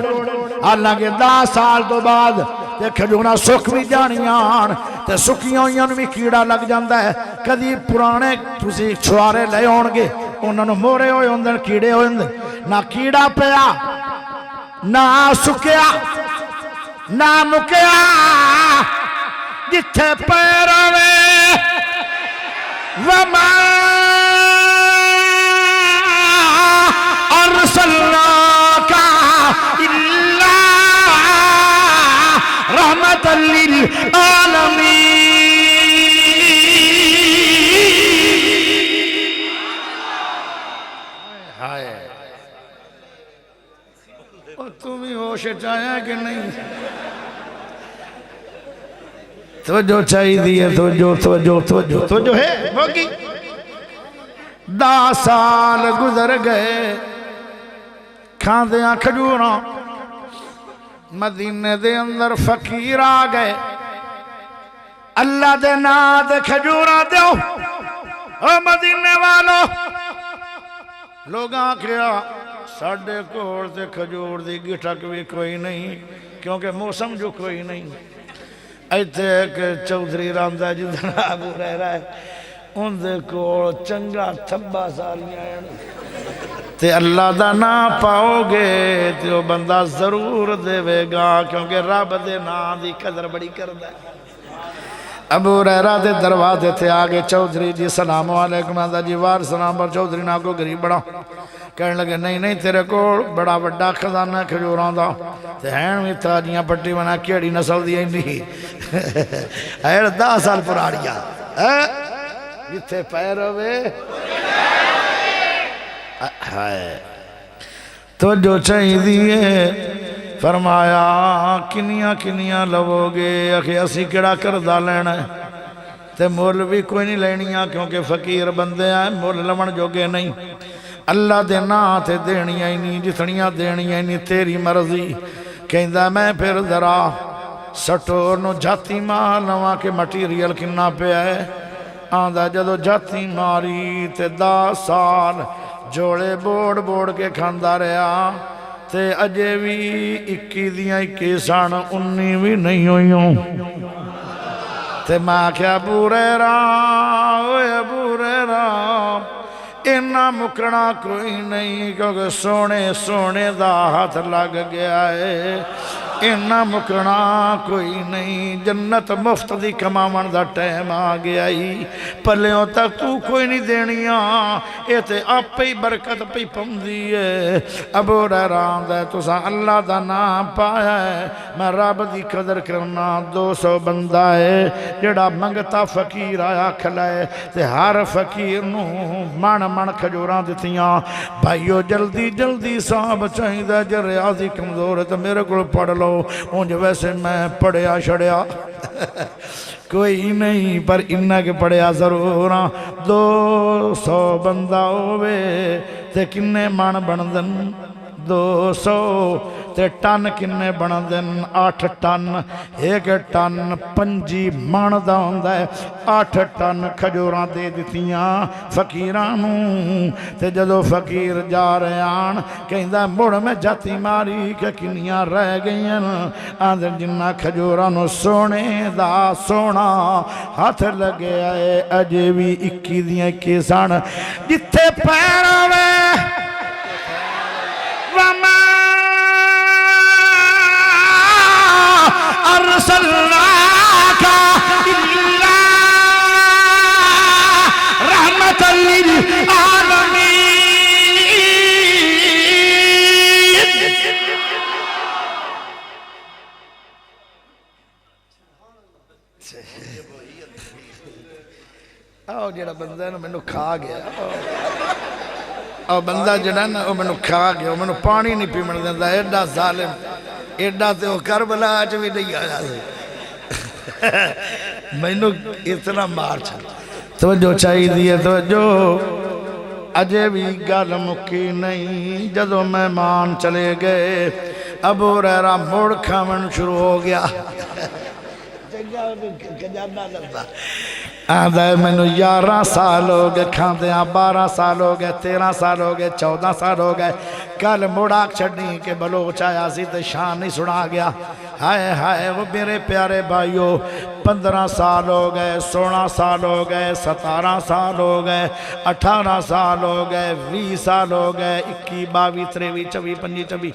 حالانکہ 10 سال تو بعد تے کھجونا سکھ بھی جانیاں تے سکھیاں ہوئیاں بھی کیڑا لگ جاندہ ہے، کدی پرانے تسی چھوارے لے ہونگے انہوں نے مورے ہوئے ہوندن کیڑے ہوئے ہوندن، نہ کیڑا پیا نہ سکیا نہ مکیا، جتھے پیروے وما ارسلناک الا رحمت للعالمین۔ تم ہی ہوش چاہیا کہ نہیں؟ توجہ چاہی دی ہے، توجہ ہے موگی 10 سال گزر گئے کھاندیاں کھجوراں مدینے دے اندر فقیر آ گئے اللہ دے نام دے کھجوراں دیو او مدینے والو لوگاں کیا ساڑھے کوڑ تے کھجور دی گٹھک بھی کوئی نہیں کیونکہ موسم جو کوئی نہیں ایتھے ایک چودھری راندہ جدن ابو رہ رہا ہے ان دے کوڑ چنگا تھبا سالیاں ہیں تے اللہ دا نا پاؤ گے تے وہ بندہ ضرور دے وے گا کیونکہ رب دے نا دی قدر بڑی کردہ ہے ابو ریرہ دے دروازے تھے آگے چودھری جی سلام علیکم آدھا جی وار سلام پر چودھری نا کو غریب بڑا کہنے لگے نہیں تیرے کو بڑا بڑا خزانہ کھجوراں دا تے ہین بھی تاجیاں پٹی بنا کیڑی نسل دی نہیں ایر 10 سال پرانیا جتھے پیر ہوئے تو جو چاہی دیئے فرمایا کنیاں لوو گے اکھے اسی کڑا کردہ لینا ہے تے مول بھی کوئی نہیں لینیاں کیونکہ فقیر بندے ہیں مول لمن جوگے نہیں اللہ دے نا تے دینیاں ہی نہیں جتنیاں دینیاں ہی نہیں تیری مرضی کہندہ میں پھر ذرا سٹور نو جاتی ماں لواں کے مٹیریل کننا پہ ہے آندہ جدو جاتی ماری تے 10 سال جوڑے بوڑ کے کھاندہ رہا تے اجے بھی 21 دیاں 21 سان 19 بھی نہیں ہوئیوں تے ماں کیا ابو ریرہ اینا مکرنا کوئی نہیں کیونکہ سونے دا ہاتھ لگ گیا ہے اینا مکرنا کوئی نہیں جنت مفت دی کماون دا ٹائم آ گیا ہی پلیوں تک تو کوئی نہیں دینیاں اے تے آپ پہ برکت پہ پمدی ہے ابو ریران دے تسا اللہ دا نام پایا ہے میں رب دی قدر کرنا 200 بندہ ہے جڑا منگتا فقیر آیا کھلائے تے ہر فقیر نو من کھجوراں دیتیاں بھائیو جلدی صاحب چاہی دے جو ریاضی کمزور ہے تو میرے کو پڑھ لو اونج ویسے میں پڑھیا شڑیا کوئی نہیں پر انہا کے پڑھیا ضرور 200 بندہ ہوئے تے کنے مان بندن 200 تے ٹن کنے بندن 8 ٹن 1 ٹن 5 مان دا ہوندہ ہے 8 ٹن کھجوراں دے دیتیاں فقیرانوں تے جدو فقیر جا رہے آن کہندہ مڑ میں جاتی ماری کہ کنیاں رہ گئیں آندر جنہ کھجورانوں سونے دا سونا ہاتھ لگے آئے اجے بھی 21 دیاں 21 سان جتھے پیروے وما أرسلناك إلا رحمة للعالمين آؤ جڑا بندہ ہے نا میں نو کھا گیا اور بندہ جڑا نا وہ میں نو کھا گیا وہ میں نو پانی نہیں پی من دیندہ ایڈا ظالم ایڈا تے وہ کربلا آج بھی نہیں آیا میں نو اتنا مار چھا توجہ چاہی دیئے توجہ اجے بھی گل مکی نہیں جدو مہمان چلے گئے ابو ریرہ موڑ کھامن شروع ہو گیا آدھا ہے میں نو 11 سال ہو گئے کھاندے ہیں 12 سال ہو گئے 13 سال ہو گئے 14 سال ہو گئے کل موڑاک چھڑنی کے بلوچ آیا سی تے شان نہیں سنا گیا ہائے وہ میرے پیارے بھائیو 15 سال ہو گئے 16 سال ہو گئے 17 سال ہو گئے 18 سال ہو گئے 20 سال ہو گئے 21 22 23 24 25 26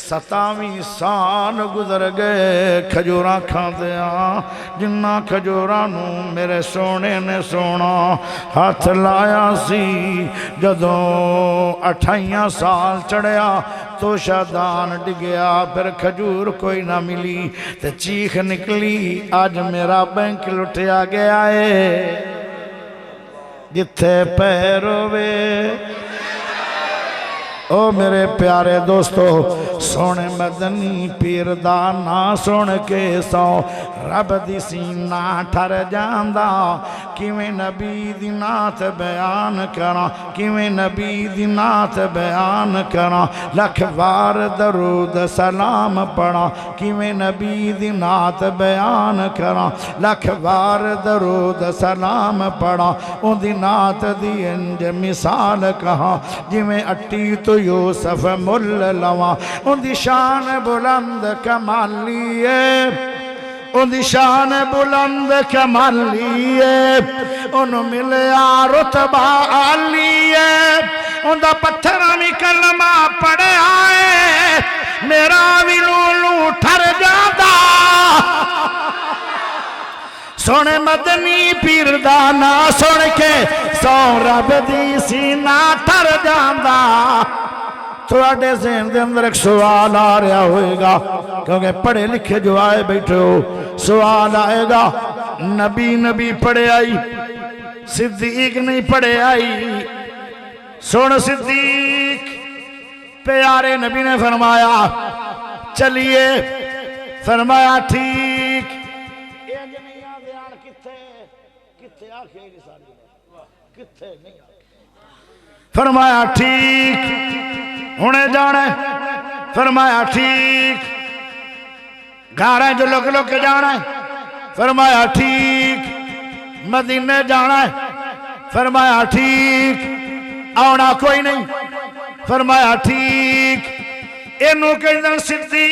27 سال گزر گئے کھجوراں کھاندے ہیں جنہ کھجوراں نو میرے سونے نے سونا ہاتھ لایا سی جدوں 28 سال چڑھیا تو شادان ڈگیا پھر کھجور کوئی نہ ملی تے چیخ نکلی آج میرا بینک لٹیا گیا ہے جتھے پیر ہوئے او میرے پیارے دوستو سونے مدنی پیر دا نا سن کے سو رب دی سینہ ٹھر جاندہ کیویں نبی دی نات بیان کراں کیویں نبی دی نات بیان کراں لکھ وار درود سلام پڑھاں کیویں نبی دی نات بیان کراں لکھ وار درود سلام پڑھاں ان دی نات دی انج مثال کہاں جویں اٹی تو یوسف مل لواں ان دی شان بلند کمالی ہے ان دی شان بلند کمالی ہے ان ملیا رتبہ عالی ہے ان دا پتھرہ میں کلمہ پڑے آئے میرا بھی لولو ٹھر جاندہ سونے مدنی پیر دانا سن کے سو رب دی سینہ ٹھر جاندہ تھوڑے ذہن دے اندر ایک سوال آ رہا ہوئے گا کیونکہ پڑھے لکھے جو آئے بیٹھے ہو سوال آئے گا نبی پڑھے آئی صدیق نہیں پڑھے آئی سن صدیق پیارے نبی نے فرمایا چلیے فرمایا ٹھیک فرمایا ٹھیک ہونے جانا ہے فرمایا ٹھیک گھر ہے جو لوگ کے جانا ہے فرمایا ٹھیک مدینے جانا ہے فرمایا ٹھیک آنا کوئی نہیں فرمایا ٹھیک اینو کہندن صدیق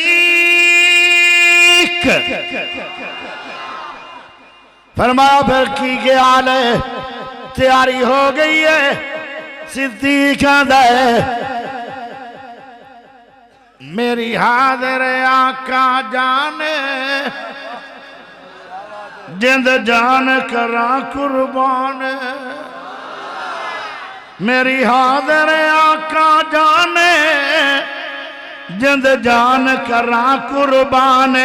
فرمایا پھر کی کے آلے تیاری ہو گئی ہے صدیق دے میری حاضر آقا جانے جند جان کراں قربان میری حاضر آقا جانے جند جان کراں قربان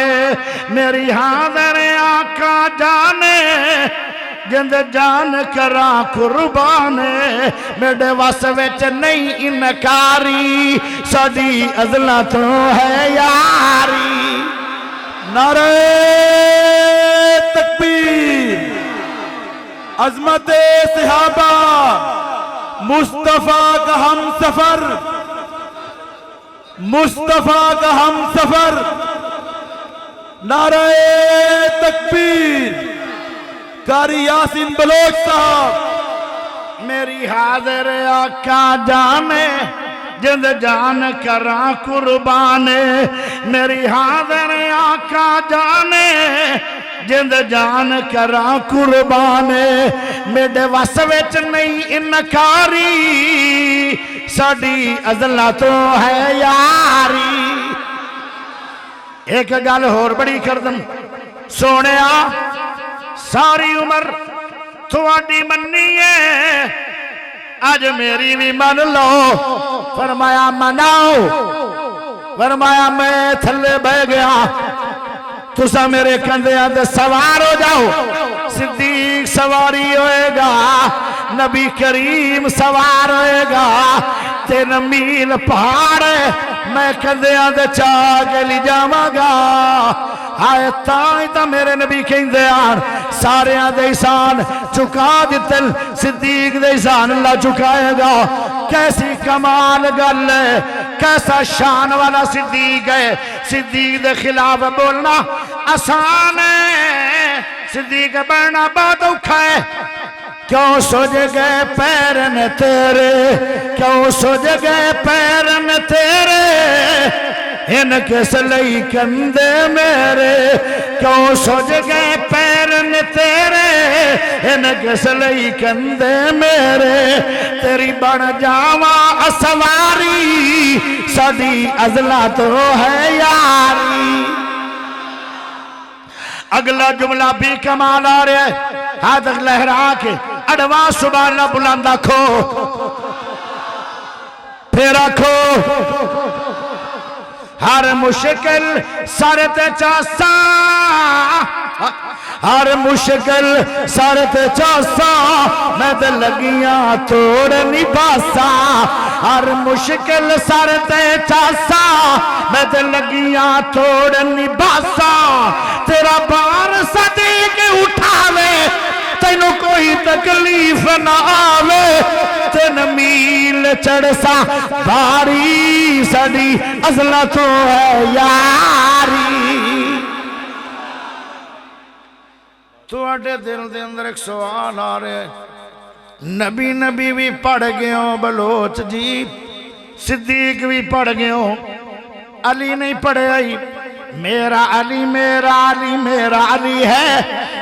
میری حاضر آقا جانے جند جان کراں قربان میرے واس وچ نہیں انکاری ساڈی ازلاں تو ہے یاری نعرہ تکبیر عظمت صحابہ مصطفیٰ کا ہم سفر مصطفیٰ کا ہم سفر نعرہ تکبیر قاری یاسین بلوچ صاحب میری حاضر آقا جانے جند جان کراں قربان میری حاضر آقا جانے جند جان کراں قربان میرے واس وچ نہیں انکاری ساڈی ازلاں تو ہے یاری ایک گل ہور بڑی کردم سونیا ساری عمر تھوڑی منی ہے آج میری بھی من لو فرمایا مناؤ فرمایا میں تھلے بہ گیا تسا میرے کندھیاں تے سوار ہو جاؤ صدیق سواری ہوئے گا نبی کریم سوار ہوئے گا 3 میل پہاڑ میں کندھیاں تے چاہ کے لی جاواں گا آئے تائیں تا میرے نبی کہندے آن سارے دے احسان چکا دیتن صدیق دے احسان اللہ چکائے گا کیسی کمال گل ہے کیسا شان والا صدیق ہے صدیق دے خلاف بولنا آسان ہے صدیق بڑھنا بہت اوکھا ہے کیوں سج گئے پیرن تیرے کیوں سج گئے پیرن تیرے ان کس لئی کندے میرے کیوں سج گئے پیرن تیرے ان کس لئی کندے میرے تیری بڑھ جاواں اسواری ساڈی ازلاں تو ہے یاری اگلا جملہ بھی کمال آ رہا ہے ہاتھ لہرا کے اڑواں سبحان اللہ بلند آکھو پھر آکھو ہر مشکل سر تے چاسا ہر مشکل سر تے چاسا میں تے لگیاں توڑ نباسا ہر مشکل سر تے چاسا میں تے لگیاں توڑ نباسا تیرا بار صدیق اٹھاوے تینو کوئی تکلیف نہ آوے تین میل چڑسا باری سڑی ازلہ تو ہے یاری تو اٹھے دل دے اندر ایک سوال آ رہے نبی نبی بھی پڑھ گئے ہوں بلوچ جی صدیق بھی پڑھ گئے ہوں علی نہیں پڑھے آئی میرا علی میرا علی میرا علی ہے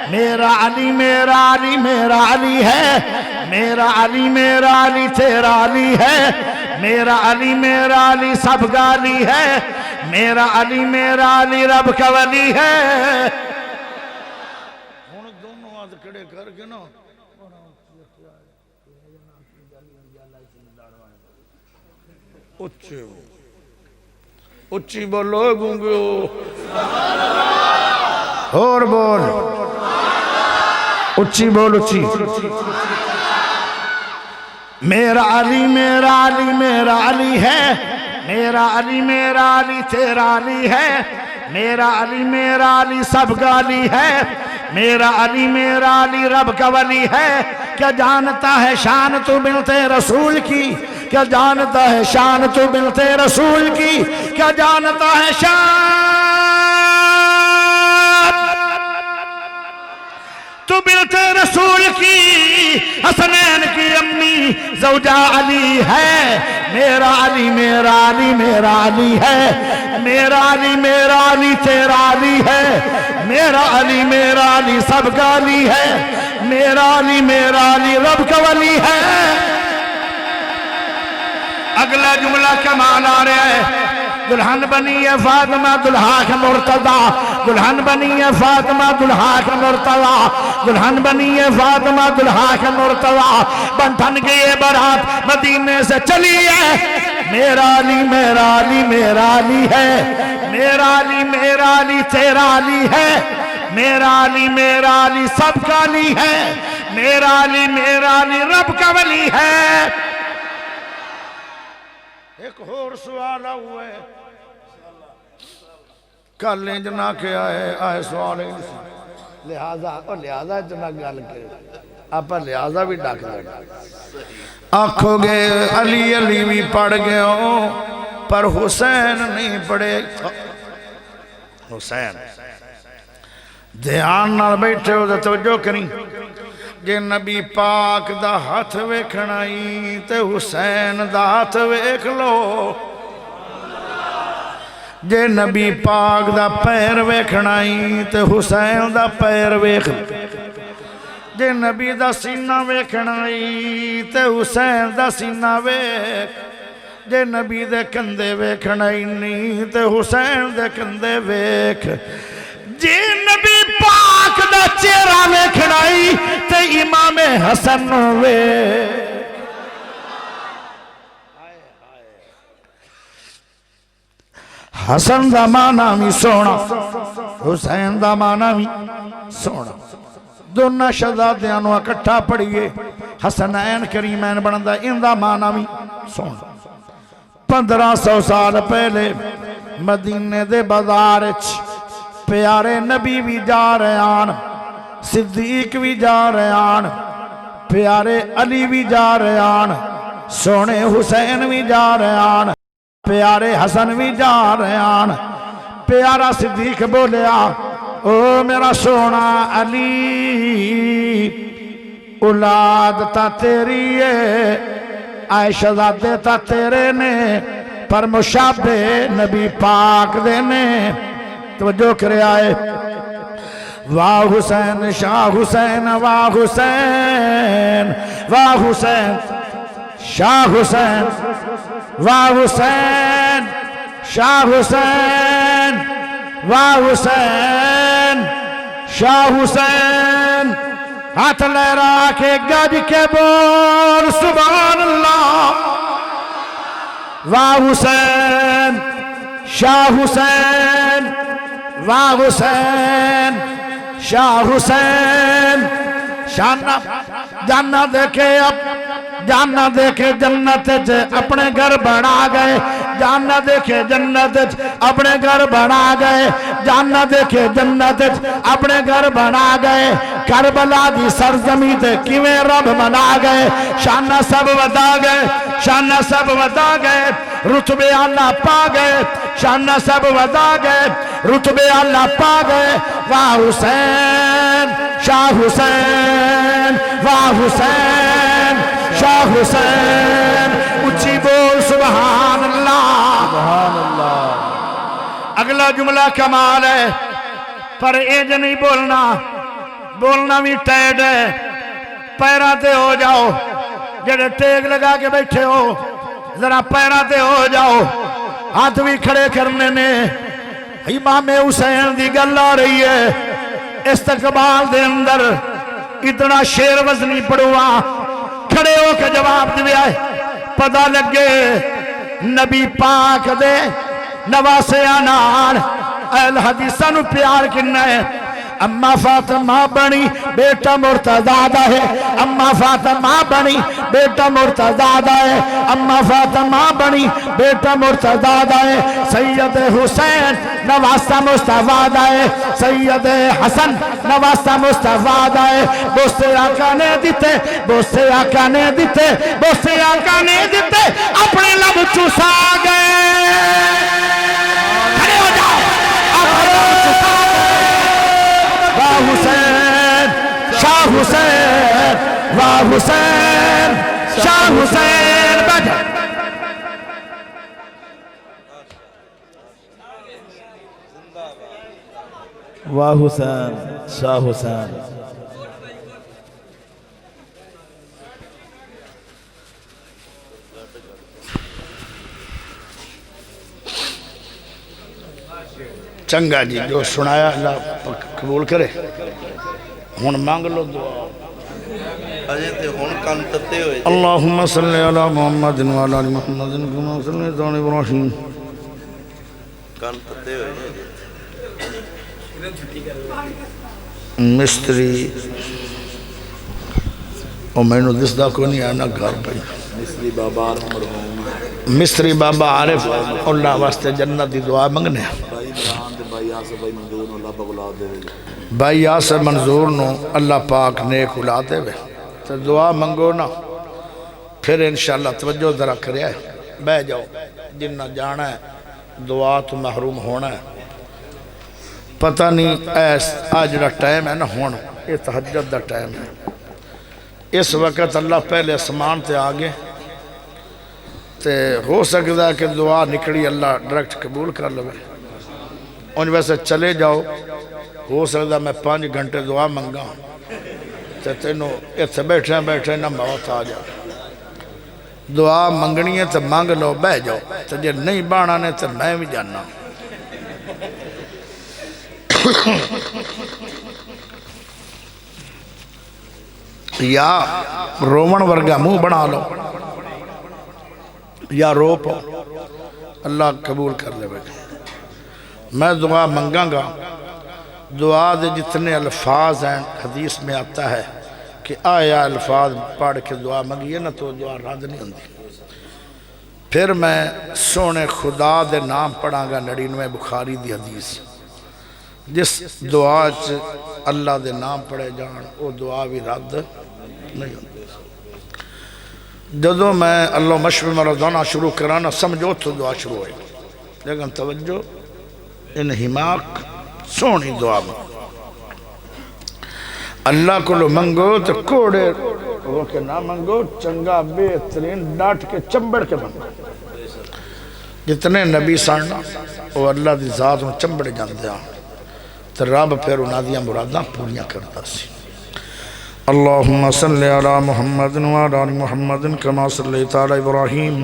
میرا علی میرا علی میرا علی ہے میرا علی میرا علی تیرا علی ہے میرا علی میرا علی سب کا علی ہے میرا علی میرا علی رب کا ولی ہے دونوں ہاتھ کھڑے کر کے نا اچھی بولو گونگو اور بول اچھی بول اچھی میرا علی میرا علی میرا علی ہے میرا علی میرا علی تیرا علی ہے میرا علی میرا علی سب کا علی ہے میرا علی میرا علی رب کا ولی ہے کیا جانتا ہے شان تو ملتے رسول کی کیا جانتا ہے شان تو ملتے رسول کی کیا جانتا ہے شان تو ملتے رسول کی حسنین کی امی زوجہ علی ہے میرا علی میرا علی میرا علی ہے میرا علی میرا علی تیرا علی ہے میرا علی میرا علی سب کا علی ہے میرا علی میرا علی رب کا ولی ہے اگلا جملہ کمال آ رہا ہے دلہن بنی ہے فاطمہ دلہا کا مرتضی دلہن بنی ہے فاطمہ دلہا کا مرتضی دلہن بنی ہے فاطمہ دلہا کا مرتضی بنٹھن گئے برات مدینے سے چلی ہے میرا علی میرا علی میرا علی ہے میرا علی میرا علی تیرا علی ہے میرا علی میرا علی سب کا علی ہے میرا علی میرا علی رب کا ولی ہے ایک اور سوال ہوا ہے کل جنا کے آئے سوال لہذا جنا گل کے آپ لہذا بھی ڈاک لگا آنکھو گے علی علی بھی پڑھ گئے ہوں پر حسین نہیں پڑھے حسین دھیان نہ بیٹھے ہو توجہ کریں جے نبی پاک دا ہاتھ ویکھنائی تے حسین دا ہاتھ ویکھ لو جے نبی پاک دا پیر ویکھنائی تے حسین دا پیر ویکھ لو جے نبی دا سینہ ویکھنائی تے حسین دا سینہ ویکھ جے نبی دے کندے ویکھنائی نہیں تے حسین دے کندے ویکھ جے نبی پاک دا چہرہ ویکھنائی تے امام حسن ویکھ حسن دا معنی بھی سونا حسین دا معنی بھی سونا دونوں شہزادیاں اکٹھا پڑھیے حسنین کریمین بندا ان دا معنی بھی سونا 1500 سال پہلے مدینے دے بازار پیارے نبی بھی جا رہے آن صدیق بھی جا رہے آن پیارے علی بھی جا رہے آن سونے حسین بھی جا رہے آن پیارے حسن بھی جا رہے آن پیارا صدیق بولیا او میرا سونا علی اولاد تا تیری ہے عائشہ زادے تا تیرے نے پر مشابہ نبی پاک دینے توجہ کرے آئے واہ حسین شاہ حسین واہ حسین واہ حسین شاہ حسین واہ حسین شاہ حسین واہ حسین شاہ حسین ہاتھ لہرا کے گج کے بول سبحان اللہ واہ حسین شاہ حسین واہ حسین شاہ حسین شانہ جانہ دیکھے اب جانہ دیکھے جنت اپنے گھر بنا گئے جانہ دیکھے جنت اپنے گھر بنا گئے جانہ دیکھے جنت اپنے گھر بنا گئے کربلا دی سرزمین تے کیویں رب منا گئے شانہ سب ودا گئے شانہ سب ودا گئے رتبے اللہ پا گئے شانہ سب ودا گئے رتبے اللہ پا گئے واہ حسین شاہ حسین واہ حسین شاہ حسین اچھی بول سبحان اللہ سبحان اللہ اگلا جملہ کمال ہے پر ایج نہیں بولنا بولنا بھی ٹیڈ ہے پیراتے ہو جاؤ جڑے ٹیگ لگا کے بیٹھے ہو ذرا پیراتے ہو جاؤ ہاتھ بھی کھڑے کرنے نے امام حسین دی گل آ رہی ہے استقبال دے اندر اتنا شیر وزنی پڑھوا کھڑے ہو کے جواب دیا ہے پتہ لگے نبی پاک دے نواسیاں نال اہل حدیثاں نو پیار کنا ہے اما فاطمہ بنی بیٹا مرتضی ہے اما فاطمہ بنی بیٹا مرتضی ہے اما فاطمہ بنی بیٹا مرتضی ہے سید حسین نواسہ مصطفیٰ ہے سید حسن نواسہ مصطفیٰ ہے بوسے آقا نے دیتے بوسے آقا نے دیتے بوسے آقا نے دیتے اپنے لب چوسا گئے کھڑے ہو جاؤ اپنے لب چوسا واہ حسین شاہ حسین واہ حسین شاہ حسین بجا واہ حسین شاہ حسین چنگا جی جو سنایا اللہ قبول کرے ہون مانگ لو دعا اللہم صلی علی محمد وعلی آل محمد کما صلیت علی ابراہیم مستری اور میں نے دس دا کو نہیں آنا گھر پہ مستری بابا عارف اللہ واسطے جنت دی دعا منگنے بھائی یاسر منظور نو اللہ پاک نیک اولاد دے وے تو دعا منگو نا پھر انشاءاللہ توجہ ذرا کریا ہے بہ جاؤ جنہ جانا ہے دعا تو محروم ہونا ہے پتہ نہیں آج جڑا ٹائم ہے نا ہونا یہ تہجد دا ٹائم ہے اس وقت اللہ پہلے اسمان تے آگے تے ہو سکتا ہے کہ دعا نکڑی اللہ ڈائریکٹ قبول کر لو ان ویسے چلے جاؤ ہو سکتا میں 5 گھنٹے دعا منگا تے تینوں اتھے بیٹھے بیٹھے نہ موت آ جا دعا منگنی ہے تو مانگ لو بہ جاؤ تو جے نہیں بانا نے تو میں بھی جاننا یا رومن ورگا منہ بنا لو یا رو پو اللہ قبول کر لے بیٹھے میں دعا منگاں گا دعا دے جتنے الفاظ ہیں حدیث میں آتا ہے کہ آیا الفاظ پڑھ کے دعا منگیے نا تو دعا رد نہیں ہوندی پھر میں سونے خدا دے نام پڑھاں گا 99 بخاری دی حدیث جس دعا اللہ دے نام پڑھے جان وہ دعا بھی رد نہیں ہوندی جدو میں اللہ مشفی مرضانہ شروع کرانا سمجھو تو دعا شروع ہوئی لیکن توجہ ان حماق سونی دعا میں اللہ کو لو منگو تو کوڑے وہ کہ نہ منگو چنگا بہترین ڈاٹ کے چمبڑ کے منگو جتنے نبی ساننا وہ اللہ دی ذات میں چمبڑ جان دیا تو رب پھر انہا دیا مراداں پوریاں کرتا سی اللہم صلی علی محمد وعلی آل محمد کما صلیت علی ابراہیم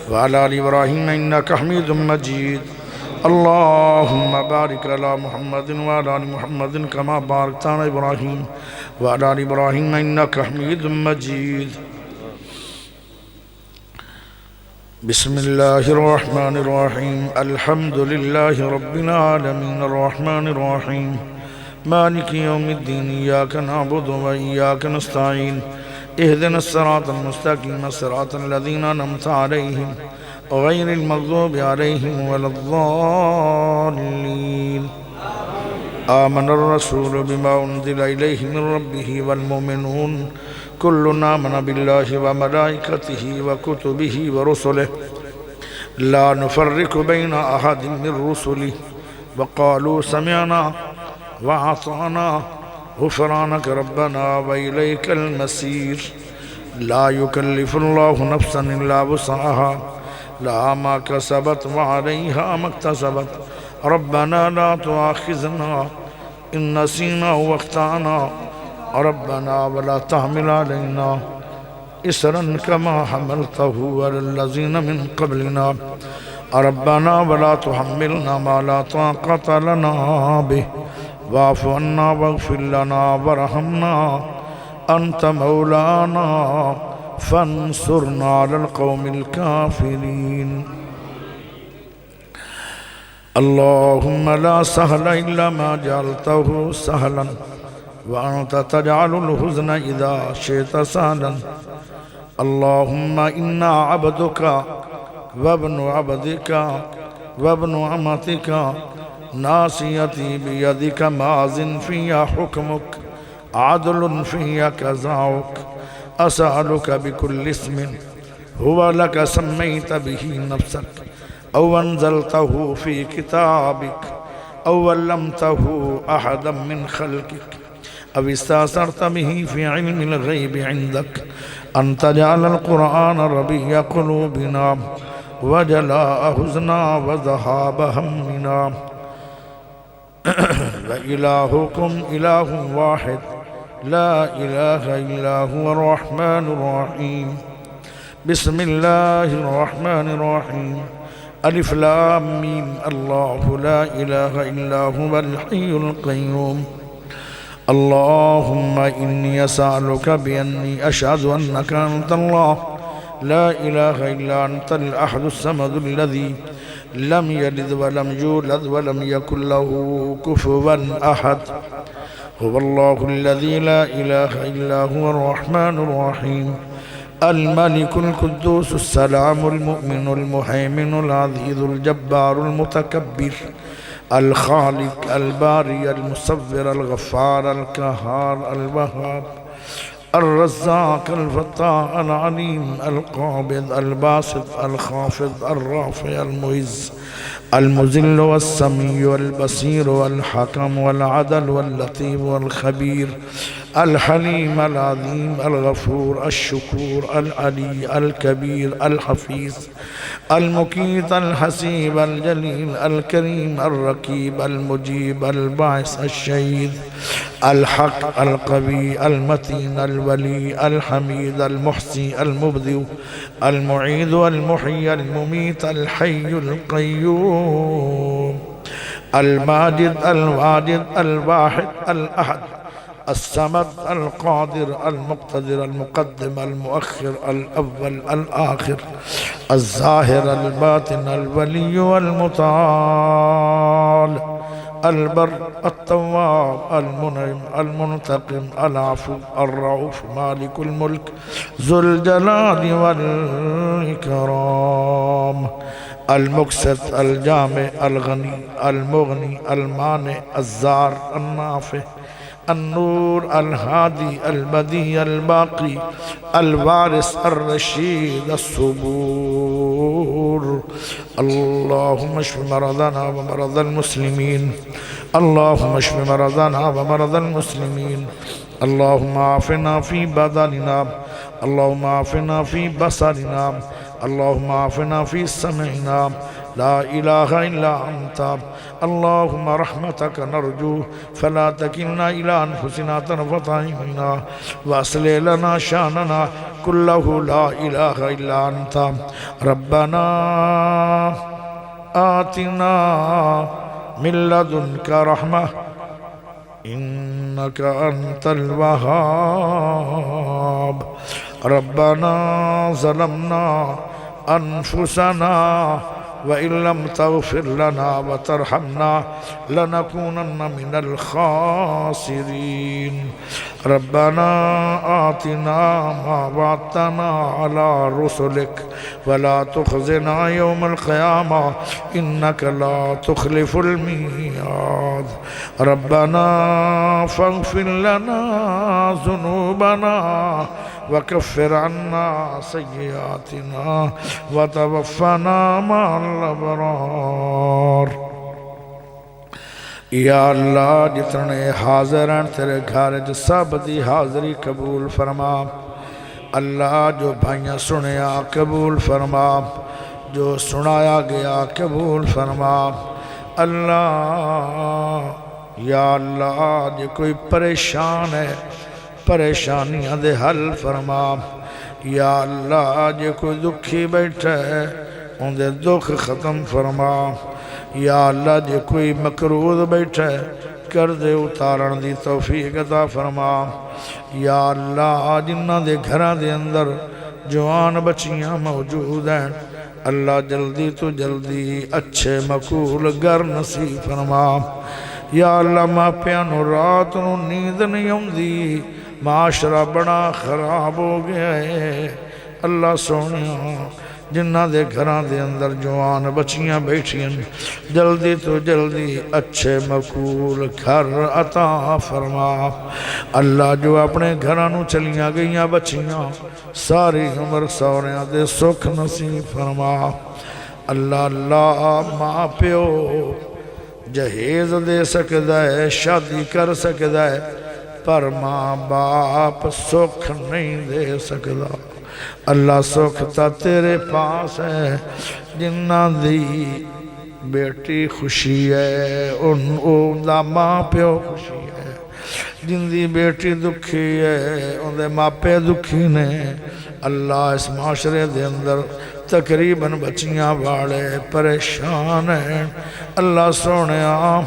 وعلی آل ابراہیم انکا حمید مجید اللہم بارک علی محمد وعلی آل محمد کما بارکت علی ابراہیم وعلی آل ابراہیم انکا حمید مجید بسم اللہ الرحمن الرحیم الحمد للہ رب العالمین الرحمن الرحیم مالك يوم الدين إياك نعبد وإياك نستعين اهدنا الصراط المستقيم صراط الذين أنعمت عليهم غير المغضوب عليهم ولا الضالين آمن الرسول بما أنزل إليه من ربه والمؤمنون كلنا آمن بالله وملائكته وكتبه ورسله لا نفرق بين أحد من رسله وقالوا سمعنا وأطعنا غفرانك ربنا وإليك المصير لا يكلف الله نفسا إلا وسعها لها ما كسبت وعليها ما اكتسبت ربنا لا تؤاخذنا إن نسينا واخطأنا ربنا ولا تحمل علينا إصرا كما حملته على الذين من قبلنا ربنا ولا تحملنا ما لا طاقة لنا به واعف عنا واغفر لنا وارحمنا أنت مولانا فانصرنا على القوم الكافرين اللهم لا سهل إلا ما جعلته سهلا وأنت تجعل الحزن إذا شئت سهلا اللهم إنا عبدك وابن عبدك وابن أمتك ناصيتي بيدك ماض في حكمك عدل في قضاؤك أسألك بكل اسم هو لك سميت به نفسك أو أنزلته في كتابك أو علمته أحدا من خلقك أو استأثرت به في علم الغيب عندك أن تجعل القرآن ربيع قلوبنا وجلاء حزننا وذهاب همنا وإلهكم إله واحد لا إله إلا هو الرحمن الرحيم بسم الله الرحمن الرحيم ألف لام ميم الله لا إله إلا هو الحي القيوم اللهم إني أسألك بأني أشهد أنك أنت الله لا إله إلا أنت الأحد الصمد الذي لم يلد ولم يولد ولم يكن له كفوا أحد هو الله الذي لا إله إلا هو الرحمن الرحيم الملك القدوس السلام المؤمن المهيمن العزيز الجبار المتكبر الخالق الباري المصور الغفار القهار الوهاب الرزاق الفتاح العليم القابض الباسط الخافض الرافع المعز المذل والسميع البصير والحكم والعدل واللطيف والخبير الحليم العظيم الغفور الشكور العلي الكبير الحفيظ المقيت الحسيب الجليل الكريم الرقيب المجيب الباعث الشهيد الحق القوي المتين الولي الحميد المحصي المبدئ المعيد المحيي المميت الحي القيوم الماجد الواجد الواحد الأحد الصمد القادر المقتدر المقدم المؤخر الأول الآخر الظاهر الباطن الولي والمتعال البر التواب المنعم المنتقم العفو الرؤوف مالك الملك ذو الجلال والإكرام المقسط الجامع الغني المغني المانع الزار النافع النور الهادي البديع الباقي الوارث الرشيد الصبور اللهم اشف مرضنا ومرضى المسلمين اللهم اشف مرضنا ومرضى المسلمين اللهم عافنا في بدننا اللهم عافنا في بصرنا اللهم عافنا في سمعنا لا إله إلا أنت اللهم رحمتك نرجو فلا تكلنا إلى أنفسنا طرفة عين وأصلح لنا شأننا كله لا إله إلا أنت ربنا آتنا من لدنك رحمة إنك أنت الوهاب ربنا ظلمنا أنفسنا وإن لم تغفر لنا وترحمنا لنكونن من الخاسرين ربنا آتنا ما وعدتنا على رسلك ولا تخزنا يوم القيامة إنك لا تخلف الميعاد ربنا فاغفر لنا ذنوبنا وكفر عنا سيئاتنا وتوفنا مع الأبرار یا اللہ جتنے حاضر ہیں تیرے گھر سب دی حاضری قبول فرما اللہ جو بھائیاں سنیا قبول فرما جو سنایا گیا قبول فرما اللہ یا اللہ جو کوئی پریشان ہے پریشانیاں دے حل فرما یا اللہ جو کوئی دکھی بیٹھا ہے ان دے دکھ ختم فرما یا اللہ جے کوئی مقروض بیٹھا ہے کر دے اتارن دی توفیق عطا فرما یا اللہ جنہ دے گھراں دے اندر جوان بچیاں موجود ہیں اللہ جلدی تو جلدی اچھے مقبول گھر نصیب فرما یا اللہ ماپیاں نو رات نو نیند نہیں ہوندی معاشرہ بڑا خراب ہو گیا ہے اللہ سونیا جنہ دے گھراں دے اندر جوان بچیاں بیٹھیاں جلدی تو جلدی اچھے مقبول گھر عطا فرما اللہ جو اپنے گھرانوں چلیاں گئیاں بچیاں ساری عمر سوریاں دے سکھ نصیب فرما اللہ اللہ ماں پیو جہیز دے سکدا ہے شادی کر سکدا ہے پر ماں باپ سکھ نہیں دے سکدا اللہ سکھتا تیرے پاس ہے جنہ دی بیٹی خوشی ہے ان دا ماں پیو خوشی ہے جن دی بیٹی دکھی ہے ان دے ماں پے دکھی نے اللہ اس معاشرے دے اندر تقریباً بچیاں واڑے پریشان ہیں اللہ سونیا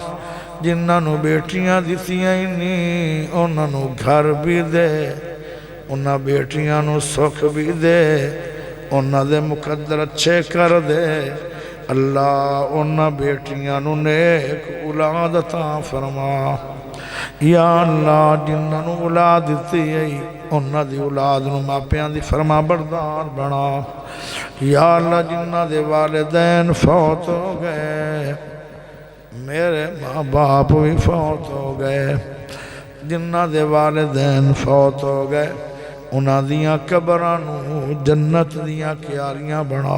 جنہ نو بیٹیاں دیتیاں ہی نہیں انہاں نو گھر بھی دے انہاں بیٹیاں نو سکھ بھی دے انہاں دے مقدر اچھے کر دے اللہ انہاں بیٹیاں نو نیک اولاد عطا فرما یا اللہ جنہاں نو اولاد دیتی ہے انہاں دی اولاد نو ماپیاں دی فرما بردار بنا یا اللہ جنہاں دے والدین فوت ہو گئے میرے ماں باپ بھی فوت ہو گئے جنہ دے والدین فوت ہو گئے انہاں دیاں قبرانوں جنت دیاں کیاریاں بنا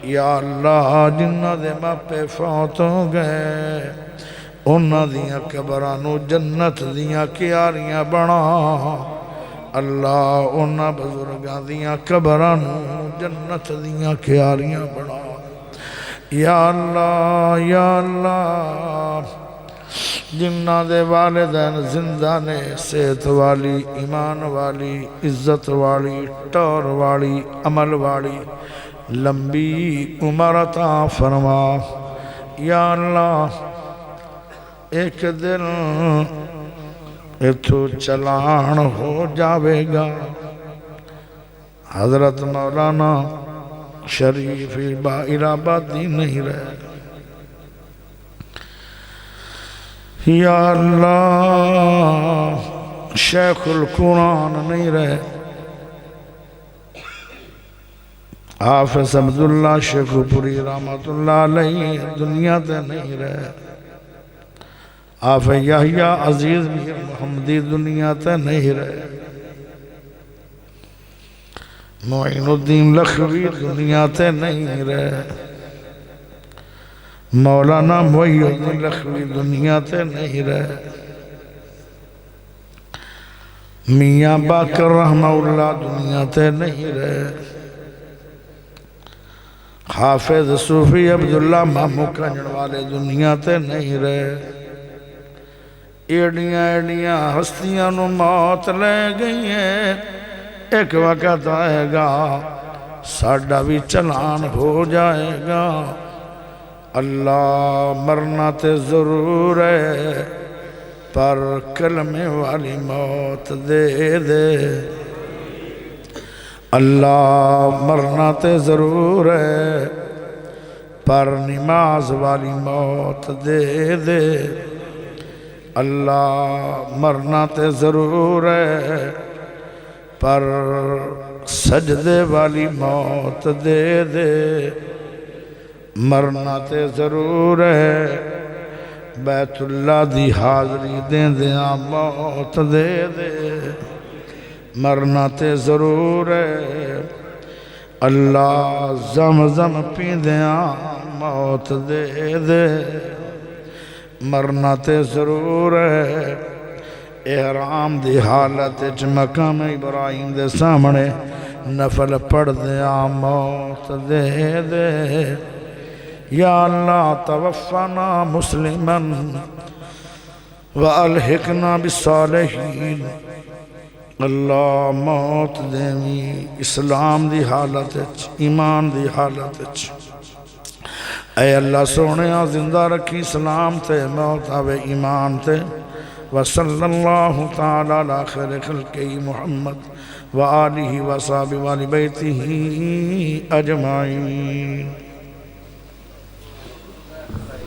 یا اللہ جنہ دے ماپے فوت ہو گئے انہاں دیاں قبرانوں جنت دیاں کیاریاں بنا اللہ انہاں بزرگاں دیاں قبرانوں جنت دیاں کیاریاں بنا یا اللہ جنہ دے والدین زندہ نے صحت والی ایمان والی عزت والی ٹور والی عمل والی لمبی عمر عطا فرما یا اللہ ایک دن اتھو چلان ہو جاوے گا حضرت مولانا شریفی باہر آبادی نہیں رہے یا اللہ شیخ القرآن نہیں رہے حافظ عبداللہ شیخ پوری رحمت اللہ علیہ دنیا تے نہیں رہے حافظ یحییٰ عزیز میر محمدی دنیا تے نہیں رہے معین الدین لکھوی دنیا تے نہیں رہے مولانا معین الدین لکھوی دنیا تے نہیں رہے میاں باقر رحمہ اللہ دنیا تے نہیں رہے حافظ صوفی عبداللہ مامو کنجن والے دنیا تے نہیں رہے ایڈیاں ہستیاں نو موت لے گئی ہیں ایک وقت آئے گا ساڑھا بھی چلان ہو جائے گا اللہ مرنا تے ضرور ہے پر کلمے والی موت دے دے اللہ مرنا تے ضرور ہے پر نماز والی موت دے دے اللہ مرنا تے ضرور ہے پر سجدے والی موت دے دے مرنا تے ضرور ہے بیت اللہ دی حاضری دیں دیاں موت دے دے مرنا تے ضرور ہے اللہ زمزم پیندیاں موت دے دے مرنا تے ضرور ہے احرام دی حالت وچ مقام ابراہیم دے سامنے نفل پڑھ دیاں موت دے دے یا اللہ توفنا مسلما والحقنا بالصالحین اللہ موت دیوی اسلام دی حالت وچ ایمان دی حالت وچ اے اللہ سونے زندہ رکھی اسلام تے موت آوے ایمان تے وصلی اللہ تعالی علی خیر خلقہ محمد وآلہ وصحبہ وآل بیتہ اجمعین